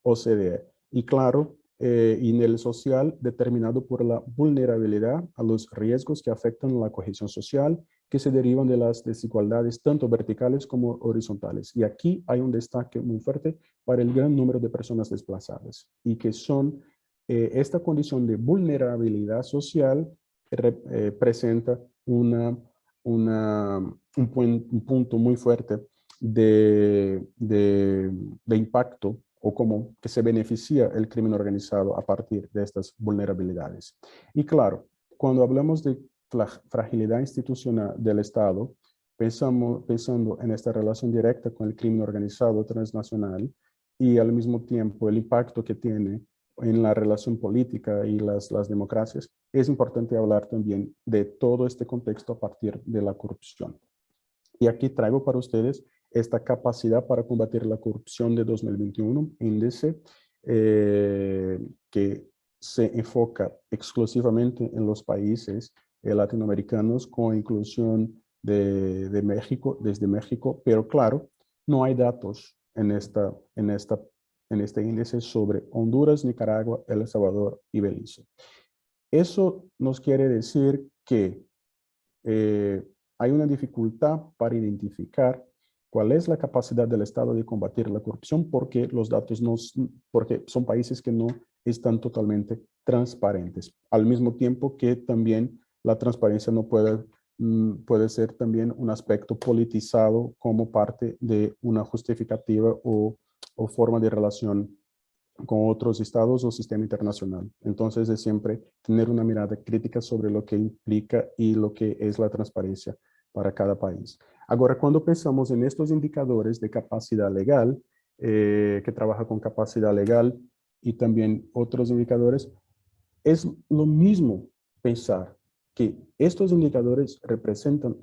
OCDE. Y claro, y en el social, determinado por la vulnerabilidad a los riesgos que afectan la cohesión social, que se derivan de las desigualdades tanto verticales como horizontales. Y aquí hay un destaque muy fuerte para el gran número de personas desplazadas y que son esta condición de vulnerabilidad social presenta un punto muy fuerte de impacto o como que se beneficia el crimen organizado a partir de estas vulnerabilidades. Y claro, cuando hablamos de la fragilidad institucional del Estado, pensando en esta relación directa con el crimen organizado transnacional y al mismo tiempo el impacto que tiene en la relación política y las democracias, es importante hablar también de todo este contexto a partir de la corrupción. Y aquí traigo para ustedes esta capacidad para combatir la corrupción de 2021, índice que se enfoca exclusivamente en los países latinoamericanos con inclusión de México, desde México, pero claro, no hay datos en este índice sobre Honduras, Nicaragua, El Salvador y Belice. Eso nos quiere decir que hay una dificultad para identificar cuál es la capacidad del Estado de combatir la corrupción porque los datos no, porque son países que no están totalmente transparentes. Al mismo tiempo que también la transparencia no puede ser también un aspecto politizado como parte de una justificativa o forma de relación con otros estados o sistema internacional. Entonces es siempre tener una mirada crítica sobre lo que implica y lo que es la transparencia para cada país. Ahora, cuando pensamos en estos indicadores de capacidad legal, que trabaja con capacidad legal y también otros indicadores, es lo mismo pensar que estos indicadores representan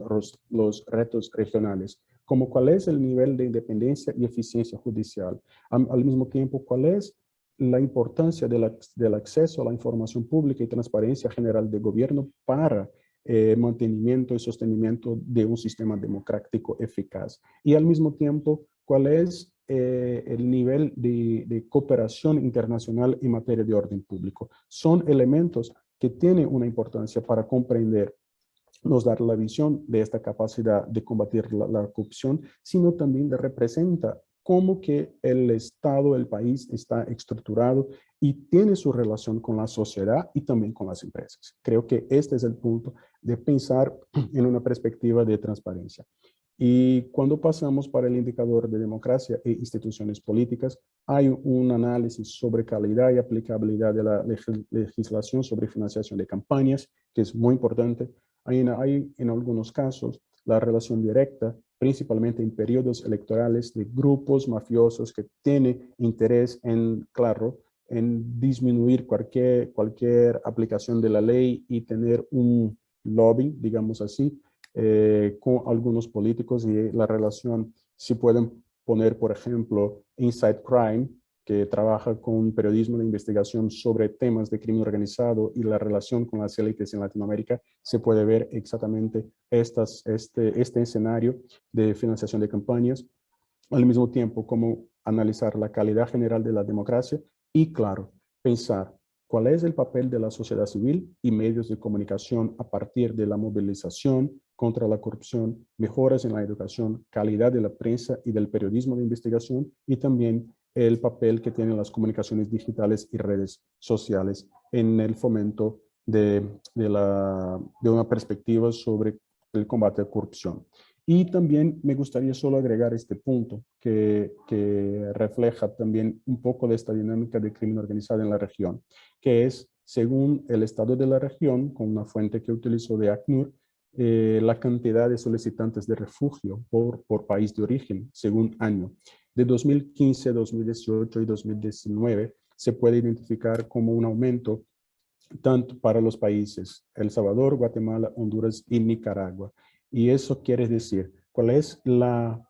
los retos regionales, como cuál es el nivel de independencia y eficiencia judicial. Al mismo tiempo, cuál es la importancia del acceso a la información pública y transparencia general del gobierno para mantenimiento y sostenimiento de un sistema democrático eficaz. Y al mismo tiempo, cuál es el nivel de cooperación internacional en materia de orden público. Son elementos que tienen una importancia para comprender, nos dar la visión de esta capacidad de combatir la corrupción, sino también representa cómo que el Estado, el país está estructurado y tiene su relación con la sociedad y también con las empresas. Creo que este es el punto de pensar en una perspectiva de transparencia. Y cuando pasamos para el indicador de democracia e instituciones políticas, hay un análisis sobre calidad y aplicabilidad de la legislación sobre financiación de campañas, que es muy importante. Hay en algunos casos la relación directa, principalmente en periodos electorales, de grupos mafiosos que tienen interés en, claro, en disminuir cualquier aplicación de la ley y tener un lobby, digamos así, con algunos políticos y la relación, si pueden poner, por ejemplo, Inside Crime, que trabaja con periodismo de investigación sobre temas de crimen organizado y la relación con las élites en Latinoamérica, se puede ver exactamente este escenario de financiación de campañas, al mismo tiempo como analizar la calidad general de la democracia y, claro, pensar cuál es el papel de la sociedad civil y medios de comunicación a partir de la movilización contra la corrupción, mejoras en la educación, calidad de la prensa y del periodismo de investigación y también el papel que tienen las comunicaciones digitales y redes sociales en el fomento de una perspectiva sobre el combate a la corrupción. Y también me gustaría solo agregar este punto que refleja también un poco de esta dinámica de crimen organizado en la región, que es, según el estado de la región, con una fuente que utilizo de ACNUR, la cantidad de solicitantes de refugio por país de origen, según año. De 2015, 2018 y 2019 se puede identificar como un aumento tanto para los países El Salvador, Guatemala, Honduras y Nicaragua. Y eso quiere decir, ¿cuál es la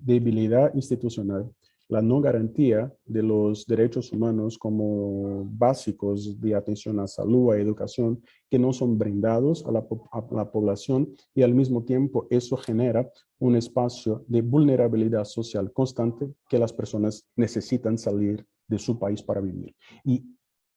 debilidad institucional, la no garantía de los derechos humanos como básicos de atención a salud, a educación, que no son brindados a la población y al mismo tiempo eso genera un espacio de vulnerabilidad social constante que las personas necesitan salir de su país para vivir. Y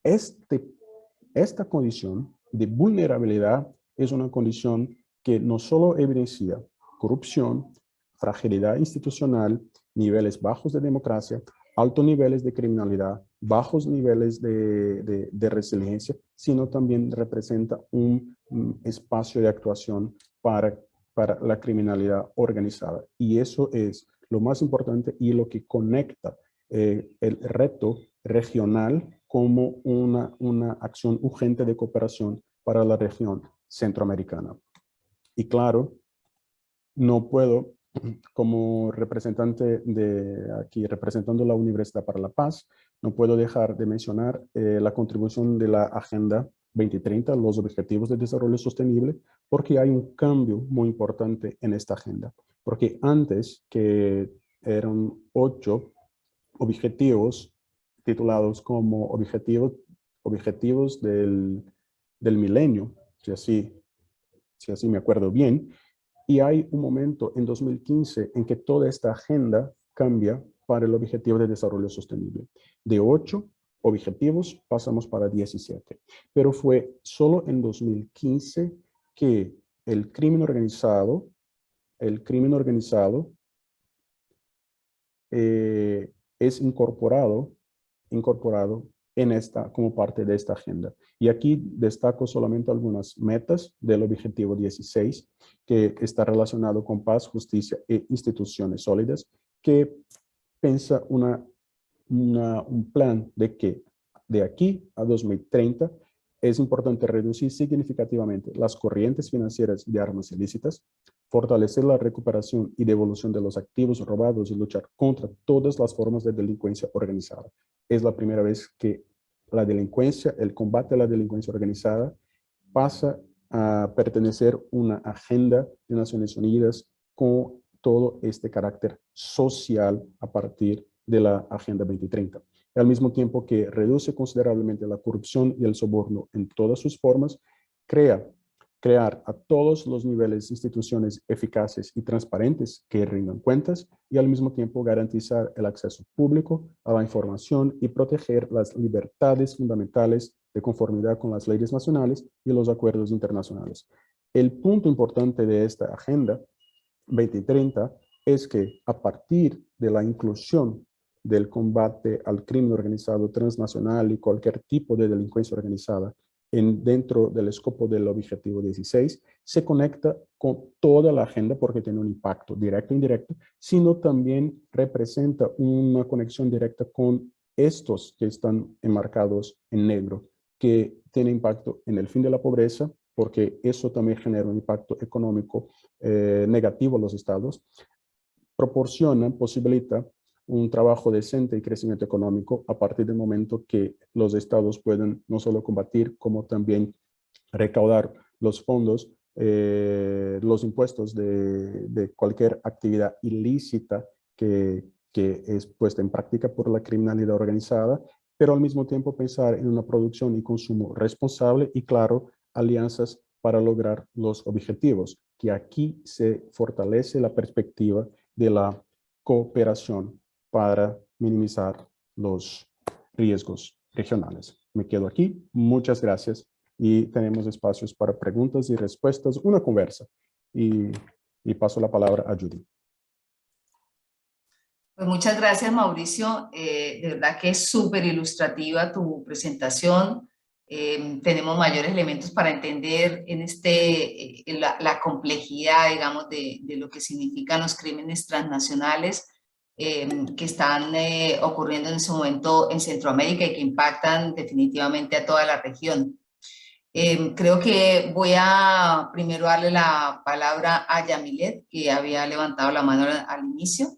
esta condición de vulnerabilidad es una condición que no solo evidencia corrupción, fragilidad institucional, niveles bajos de democracia, altos niveles de criminalidad, bajos niveles de resiliencia, sino también representa un espacio de actuación para la criminalidad organizada. Y eso es lo más importante y lo que conecta el reto regional como una acción urgente de cooperación para la región centroamericana. Y claro, no puedo, como representante de aquí, representando la Universidad para la Paz, no puedo dejar de mencionar la contribución de la Agenda 2030, los Objetivos de Desarrollo Sostenible, porque hay un cambio muy importante en esta agenda. Porque antes, que eran 8 objetivos titulados como objetivos del milenio, si así me acuerdo bien, y hay un momento en 2015 en que toda esta agenda cambia para el objetivo de desarrollo sostenible. De 8 objetivos pasamos para 17. Pero fue solo en 2015 que el crimen organizado es incorporado en como parte de esta agenda. Y aquí destaco solamente algunas metas del objetivo 16, que está relacionado con paz, justicia e instituciones sólidas, que piensa un plan de que de aquí a 2030 es importante reducir significativamente las corrientes financieras de armas ilícitas, fortalecer la recuperación y devolución de los activos robados y luchar contra todas las formas de delincuencia organizada. Es la primera vez que la delincuencia, el combate a la delincuencia organizada pasa a pertenecer a una agenda de Naciones Unidas con todo este carácter social a partir de la Agenda 2030. Al mismo tiempo que reduce considerablemente la corrupción y el soborno en todas sus formas, crear a todos los niveles instituciones eficaces y transparentes que rindan cuentas y al mismo tiempo garantizar el acceso público a la información y proteger las libertades fundamentales de conformidad con las leyes nacionales y los acuerdos internacionales. El punto importante de esta Agenda 2030 es que a partir de la inclusión del combate al crimen organizado transnacional y cualquier tipo de delincuencia organizada dentro del escopo del objetivo 16, se conecta con toda la agenda porque tiene un impacto directo e indirecto, sino también representa una conexión directa con estos que están enmarcados en negro, que tiene impacto en el fin de la pobreza, porque eso también genera un impacto económico negativo a los estados, posibilita un trabajo decente y crecimiento económico a partir del momento que los estados pueden no solo combatir, como también recaudar los fondos, los impuestos de cualquier actividad ilícita que es puesta en práctica por la criminalidad organizada, pero al mismo tiempo pensar en una producción y consumo responsable y, claro, alianzas para lograr los objetivos, que aquí se fortalece la perspectiva de la cooperación para minimizar los riesgos regionales. Me quedo aquí. Muchas gracias. Y tenemos espacios para preguntas y respuestas, una conversa. Y paso la palabra a Judy. Pues muchas gracias, Mauricio. De verdad que es súper ilustrativa tu presentación. Tenemos mayores elementos para entender en la complejidad, digamos, de lo que significan los crímenes transnacionales que están ocurriendo en ese momento en Centroamérica y que impactan definitivamente a toda la región. Creo que voy a primero darle la palabra a Yamilet, que había levantado la mano al inicio.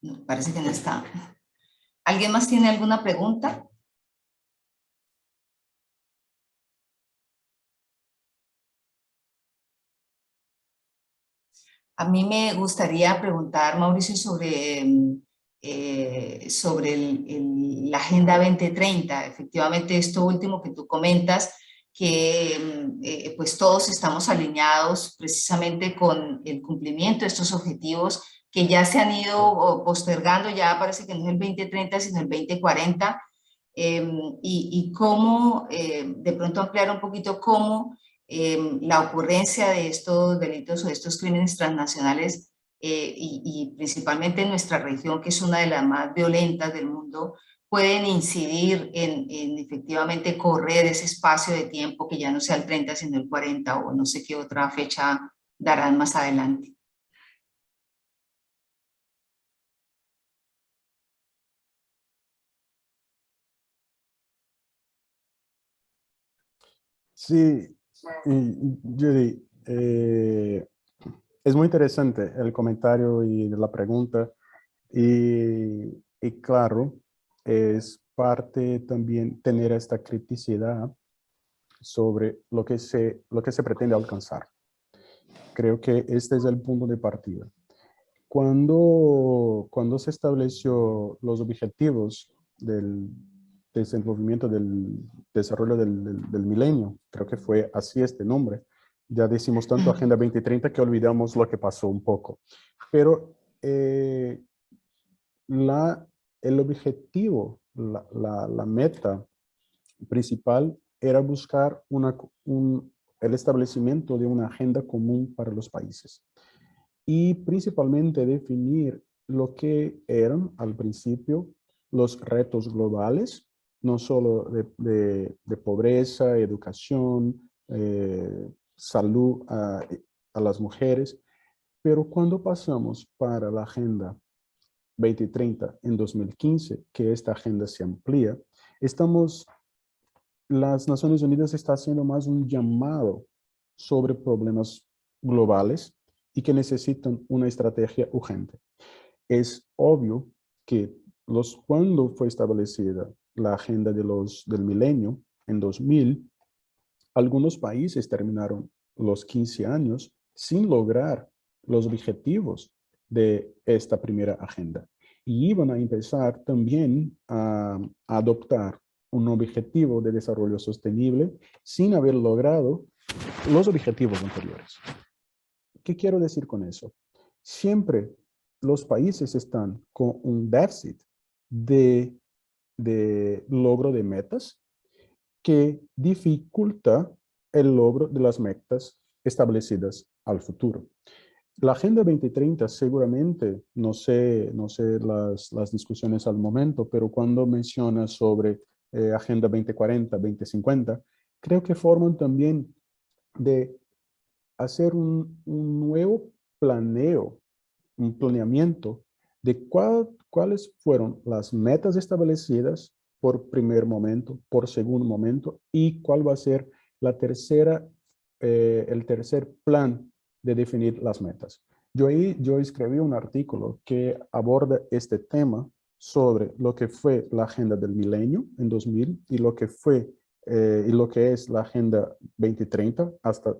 No, parece que no está. ¿Alguien más tiene alguna pregunta? A mí me gustaría preguntar, Mauricio, sobre la Agenda 2030. Efectivamente, esto último que tú comentas, que pues todos estamos alineados precisamente con el cumplimiento de estos objetivos que ya se han ido postergando, ya parece que no es el 2030, sino el 2040, y cómo, de pronto ampliar un poquito cómo la ocurrencia de estos delitos o de estos crímenes transnacionales y principalmente en nuestra región, que es una de las más violentas del mundo, pueden incidir en efectivamente correr ese espacio de tiempo que ya no sea el 30, sino el 40 o no sé qué otra fecha darán más adelante. Sí, Judy, es muy interesante el comentario y la pregunta y claro, es parte también tener esta criticidad sobre lo que se pretende alcanzar. Creo que este es el punto de partida. Cuando se estableció los objetivos del desenvolvimiento del desarrollo del milenio, creo que fue así este nombre, ya decimos tanto Agenda 2030 que olvidamos lo que pasó un poco. Pero el objetivo, la meta principal era buscar el establecimiento de una agenda común para los países y principalmente definir lo que eran al principio los retos globales, no solo de pobreza, educación, salud a las mujeres, pero cuando pasamos para la Agenda 2030 en 2015, que esta agenda se amplía, las Naciones Unidas está haciendo más un llamado sobre problemas globales y que necesitan una estrategia urgente. Es obvio que cuando fue establecida la agenda del milenio en 2000, algunos países terminaron los 15 años sin lograr los objetivos de esta primera agenda. Y iban a empezar también a adoptar un objetivo de desarrollo sostenible sin haber logrado los objetivos anteriores. ¿Qué quiero decir con eso? Siempre los países están con un déficit de logro de metas que dificulta el logro de las metas establecidas al futuro. La Agenda 2030 seguramente, no sé las discusiones al momento, pero cuando menciona sobre Agenda 2040, 2050, creo que forman también de hacer un nuevo un planeamiento de cuáles fueron las metas establecidas por primer momento, por segundo momento, y cuál va a ser el tercer plan de definir las metas. Yo escribí un artículo que aborda este tema sobre lo que fue la Agenda del Milenio en 2000 y lo que es la Agenda 2030 hasta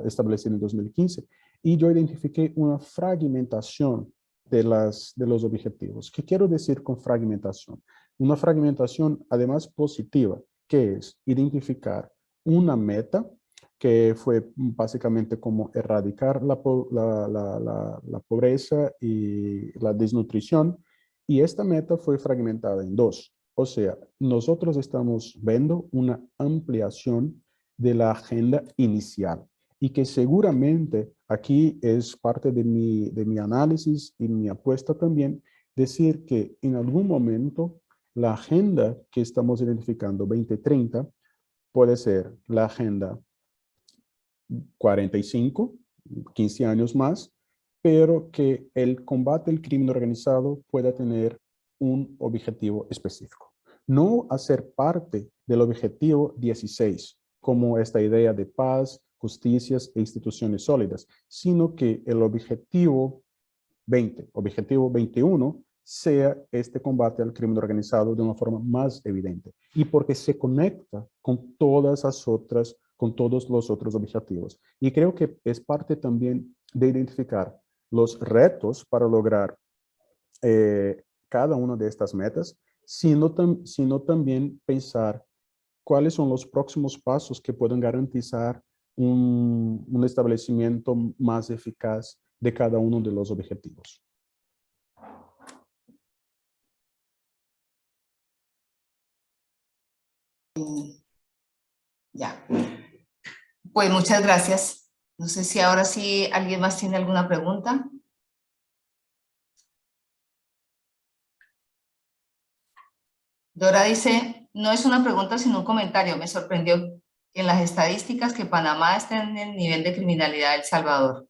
establecida en 2015. Y yo identifiqué una fragmentación de los objetivos. ¿Qué quiero decir con fragmentación? Una fragmentación además positiva, que es identificar una meta que fue básicamente como erradicar la pobreza y la desnutrición, y esta meta fue fragmentada en dos. O sea, nosotros estamos viendo una ampliación de la agenda inicial y que seguramente aquí es parte de mi análisis y mi apuesta también, decir que en algún momento la agenda que estamos identificando 2030 puede ser la agenda 45, 15 años más, pero que el combate al crimen organizado pueda tener un objetivo específico. No hacer parte del objetivo 16, como esta idea de paz, justicias e instituciones sólidas, sino que el objetivo 20, objetivo 21, sea este combate al crimen organizado de una forma más evidente. Y porque se conecta con con todos los otros objetivos. Y creo que es parte también de identificar los retos para lograr cada una de estas metas, sino también pensar cuáles son los próximos pasos que pueden garantizar un establecimiento más eficaz de cada uno de los objetivos. Ya. Pues muchas gracias. No sé si ahora sí alguien más tiene alguna pregunta. Dora dice, no es una pregunta sino un comentario. Me sorprendió en las estadísticas que Panamá está en el nivel de criminalidad de El Salvador.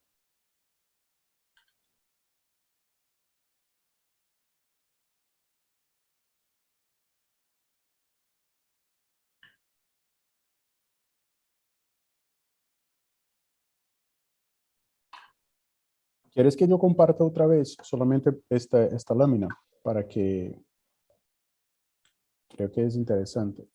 ¿Quieres que yo comparta otra vez solamente esta lámina para que creo que es interesante?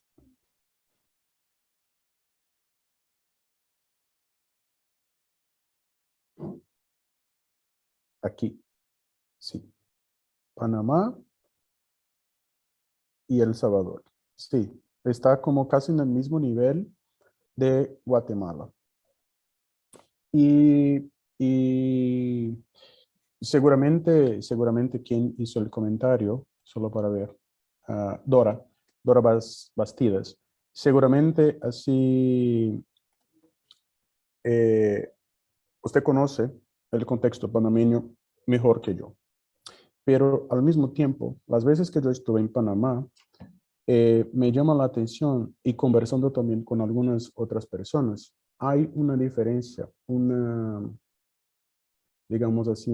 Aquí, sí. Panamá y El Salvador. Sí, está como casi en el mismo nivel de Guatemala. Y seguramente quien hizo el comentario solo para ver. Dora Bastidas. Seguramente así usted conoce el contexto panameño mejor que yo. Pero al mismo tiempo, las veces que yo estuve en Panamá, me llama la atención y conversando también con algunas otras personas, hay una diferencia, digamos así,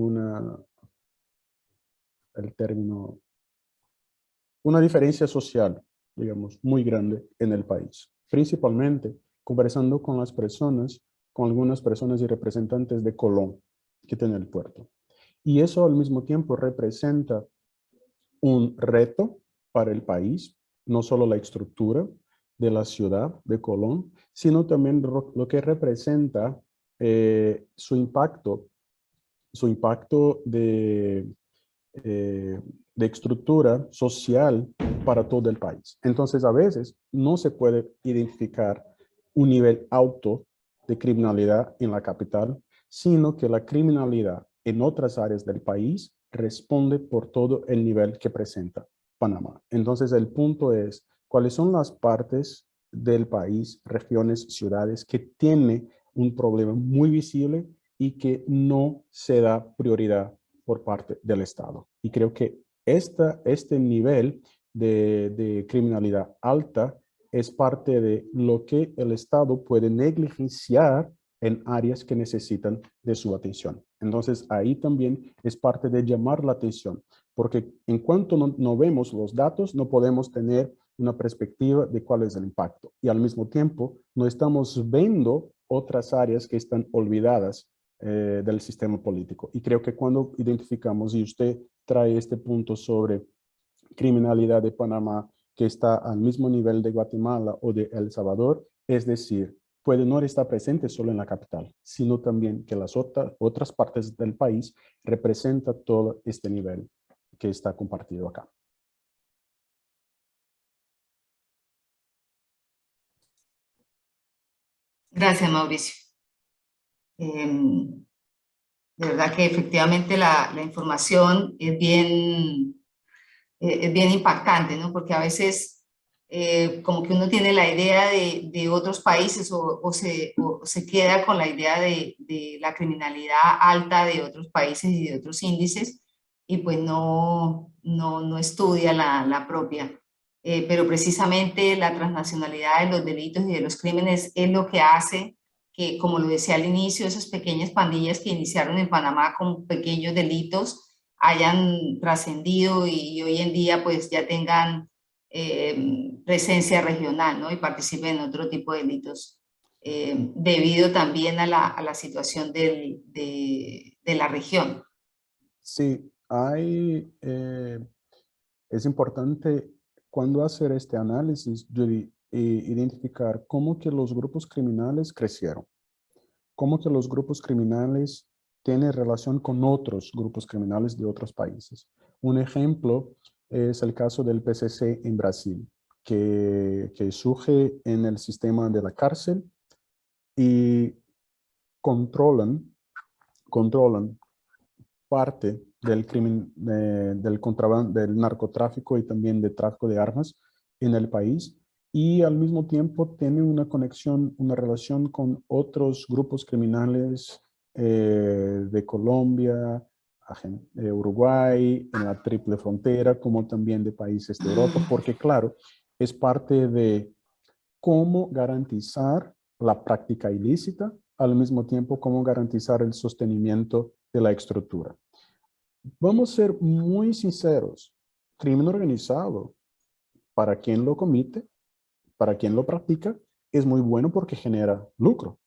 el término, una diferencia social, digamos, muy grande en el país. Principalmente conversando con las personas, con algunas personas y representantes de Colón, que tiene el puerto. Y eso al mismo tiempo representa un reto para el país, no solo la estructura de la ciudad de Colón, sino también lo que representa su impacto de estructura social para todo el país. Entonces, a veces no se puede identificar un nivel alto de criminalidad en la capital, sino que la criminalidad en otras áreas del país responde por todo el nivel que presenta Panamá. Entonces, el punto es, ¿cuáles son las partes del país, regiones, ciudades que tienen un problema muy visible y que no se da prioridad por parte del Estado? Y creo que este nivel de criminalidad alta es parte de lo que el Estado puede negligenciar en áreas que necesitan de su atención. Entonces, ahí también es parte de llamar la atención, porque en cuanto no vemos los datos, no podemos tener una perspectiva de cuál es el impacto. Y al mismo tiempo, no estamos viendo otras áreas que están olvidadas del sistema político. Y creo que cuando identificamos, y usted trae este punto sobre criminalidad de Panamá que está al mismo nivel de Guatemala o de El Salvador, es decir, puede no estar presente solo en la capital, sino también que las otras partes del país representa todo este nivel que está compartido acá. Gracias, Mauricio. De verdad que efectivamente la información es bien impactante, ¿no? Porque a veces como que uno tiene la idea de otros países o se queda con la idea de la criminalidad alta de otros países y de otros índices y pues no estudia la propia. Pero precisamente la transnacionalidad de los delitos y de los crímenes es lo que hace que, como lo decía al inicio, esas pequeñas pandillas que iniciaron en Panamá con pequeños delitos hayan trascendido y hoy en día pues ya tengan presencia regional, ¿no? Y participen en otro tipo de delitos, debido también a la situación de la región. Sí, es importante cuando hacer este análisis, Judy, identificar cómo que los grupos criminales crecieron, cómo que los grupos criminales tienen relación con otros grupos criminales de otros países. Un ejemplo es el caso del PCC en Brasil, que surge en el sistema de la cárcel y controlan parte del crimen, del contrabando, del narcotráfico y también de tráfico de armas en el país, y al mismo tiempo tiene una conexión, una relación con otros grupos criminales de Colombia, Uruguay, en la triple frontera, como también de países de Europa, porque claro, es parte de cómo garantizar la práctica ilícita, al mismo tiempo cómo garantizar el sostenimiento de la estructura. Vamos a ser muy sinceros, crimen organizado, para quien lo comete, para quien lo practica, es muy bueno porque genera lucro.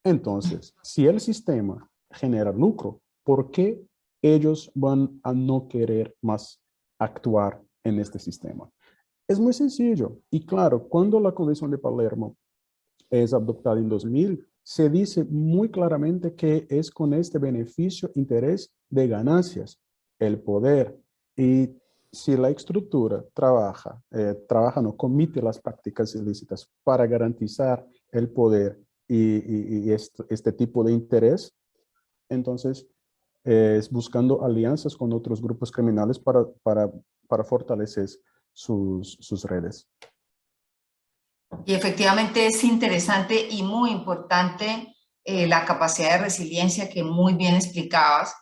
Entonces, si el sistema genera lucro, ¿por qué ellos van a no querer más actuar en este sistema? Es muy sencillo. Y claro, cuando la Convención de Palermo es adoptada en 2000, se dice muy claramente que es con este beneficio, interés de ganancias, el poder. Y si la estructura no comite las prácticas ilícitas para garantizar el poder y este tipo de interés, entonces es buscando alianzas con otros grupos criminales para fortalecer sus redes. Y efectivamente es interesante y muy importante la capacidad de resiliencia que muy bien explicabas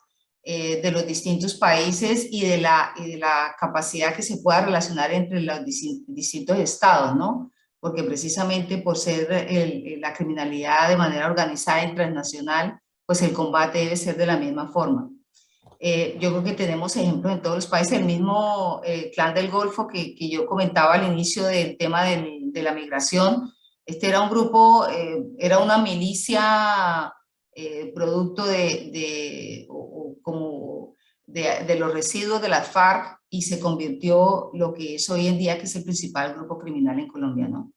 de los distintos países y de la capacidad que se pueda relacionar entre los distintos estados, ¿no? Porque precisamente por ser la criminalidad de manera organizada y transnacional, pues el combate debe ser de la misma forma. Yo creo que tenemos ejemplos en todos los países, el mismo Clan del Golfo que yo comentaba al inicio del tema de la migración. Este era un grupo, era una milicia producto de los residuos de las FARC y se convirtió lo que es hoy en día, que es el principal grupo criminal en Colombia, ¿no?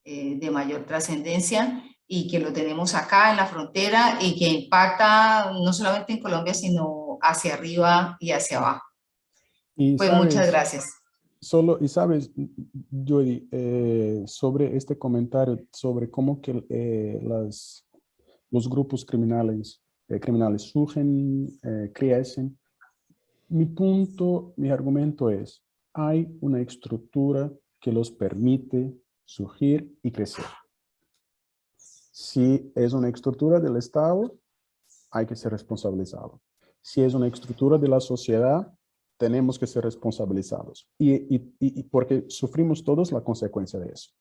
De mayor trascendencia y que lo tenemos acá en la frontera y que impacta no solamente en Colombia, sino hacia arriba y hacia abajo. Y Pues sabes, muchas gracias. sabes, Judy, sobre este comentario, sobre cómo que los grupos criminales surgen, crecen, mi argumento es, hay una estructura que los permite surgir y crecer. Si es una estructura del Estado, hay que ser responsabilizado. Si es una estructura de la sociedad, tenemos que ser responsabilizados. Y porque sufrimos todos la consecuencia de eso.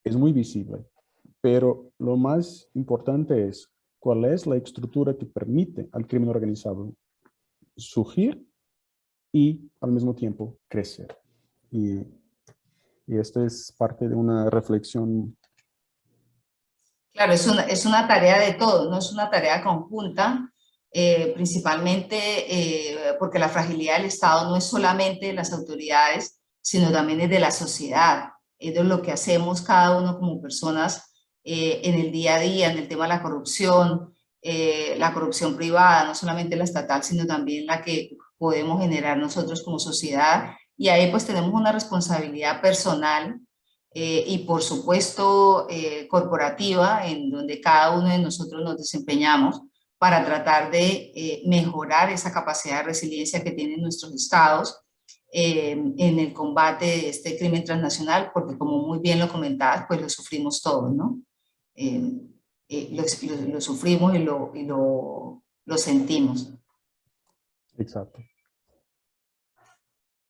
Es muy visible. Pero lo más importante es cuál es la estructura que permite al crimen organizado surgir y al mismo tiempo crecer. Y esto es parte de una reflexión. Claro, es una tarea de todos, no es una tarea conjunta, principalmente porque la fragilidad del Estado no es solamente de las autoridades, sino también es de la sociedad, es de lo que hacemos cada uno como personas en el día a día, en el tema de la corrupción privada, no solamente la estatal, sino también la que podemos generar nosotros como sociedad, y ahí pues tenemos una responsabilidad personal y por supuesto corporativa, en donde cada uno de nosotros nos desempeñamos para tratar de mejorar esa capacidad de resiliencia que tienen nuestros estados en el combate de este crimen transnacional, porque como muy bien lo comentabas, pues lo sufrimos todos, ¿no? Lo sufrimos y lo sentimos. Exacto.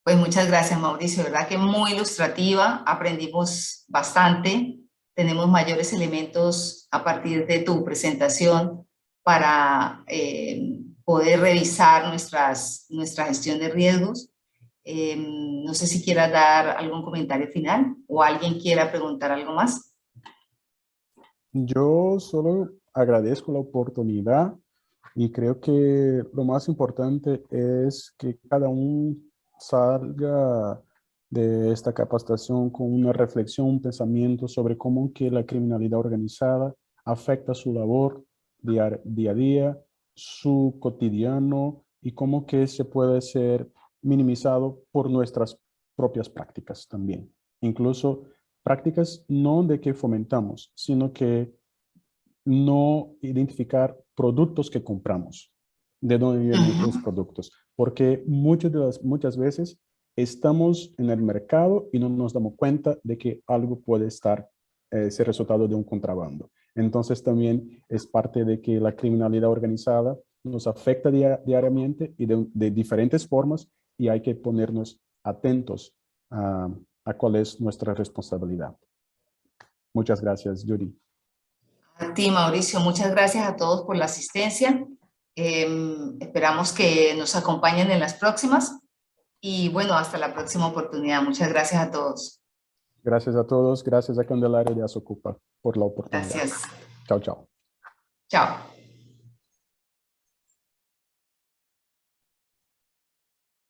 Pues muchas gracias, Mauricio, verdad que muy ilustrativa, aprendimos bastante, tenemos mayores elementos a partir de tu presentación para poder revisar nuestra gestión de riesgos. No sé si quieras dar algún comentario final o alguien quiera preguntar algo más. Yo solo agradezco la oportunidad y creo que lo más importante es que cada uno salga de esta capacitación con una reflexión, un pensamiento sobre cómo que la criminalidad organizada afecta su labor día a día, su cotidiano y cómo que se puede ser minimizado por nuestras propias prácticas también. Incluso prácticas no de que fomentamos, sino que no identificar productos que compramos, de dónde vienen los productos, porque muchas veces estamos en el mercado y no nos damos cuenta de que algo puede estar ser resultado de un contrabando. Entonces también es parte de que la criminalidad organizada nos afecta diariamente y de diferentes formas y hay que ponernos atentos a cuál es nuestra responsabilidad. Muchas gracias, Judy. A ti, Mauricio, muchas gracias a todos por la asistencia. Esperamos que nos acompañen en las próximas y bueno, hasta la próxima oportunidad. Muchas gracias a todos. Gracias a todos. Gracias a Candelaria de Asocupa por la oportunidad. Gracias. Chao, chao. Chao.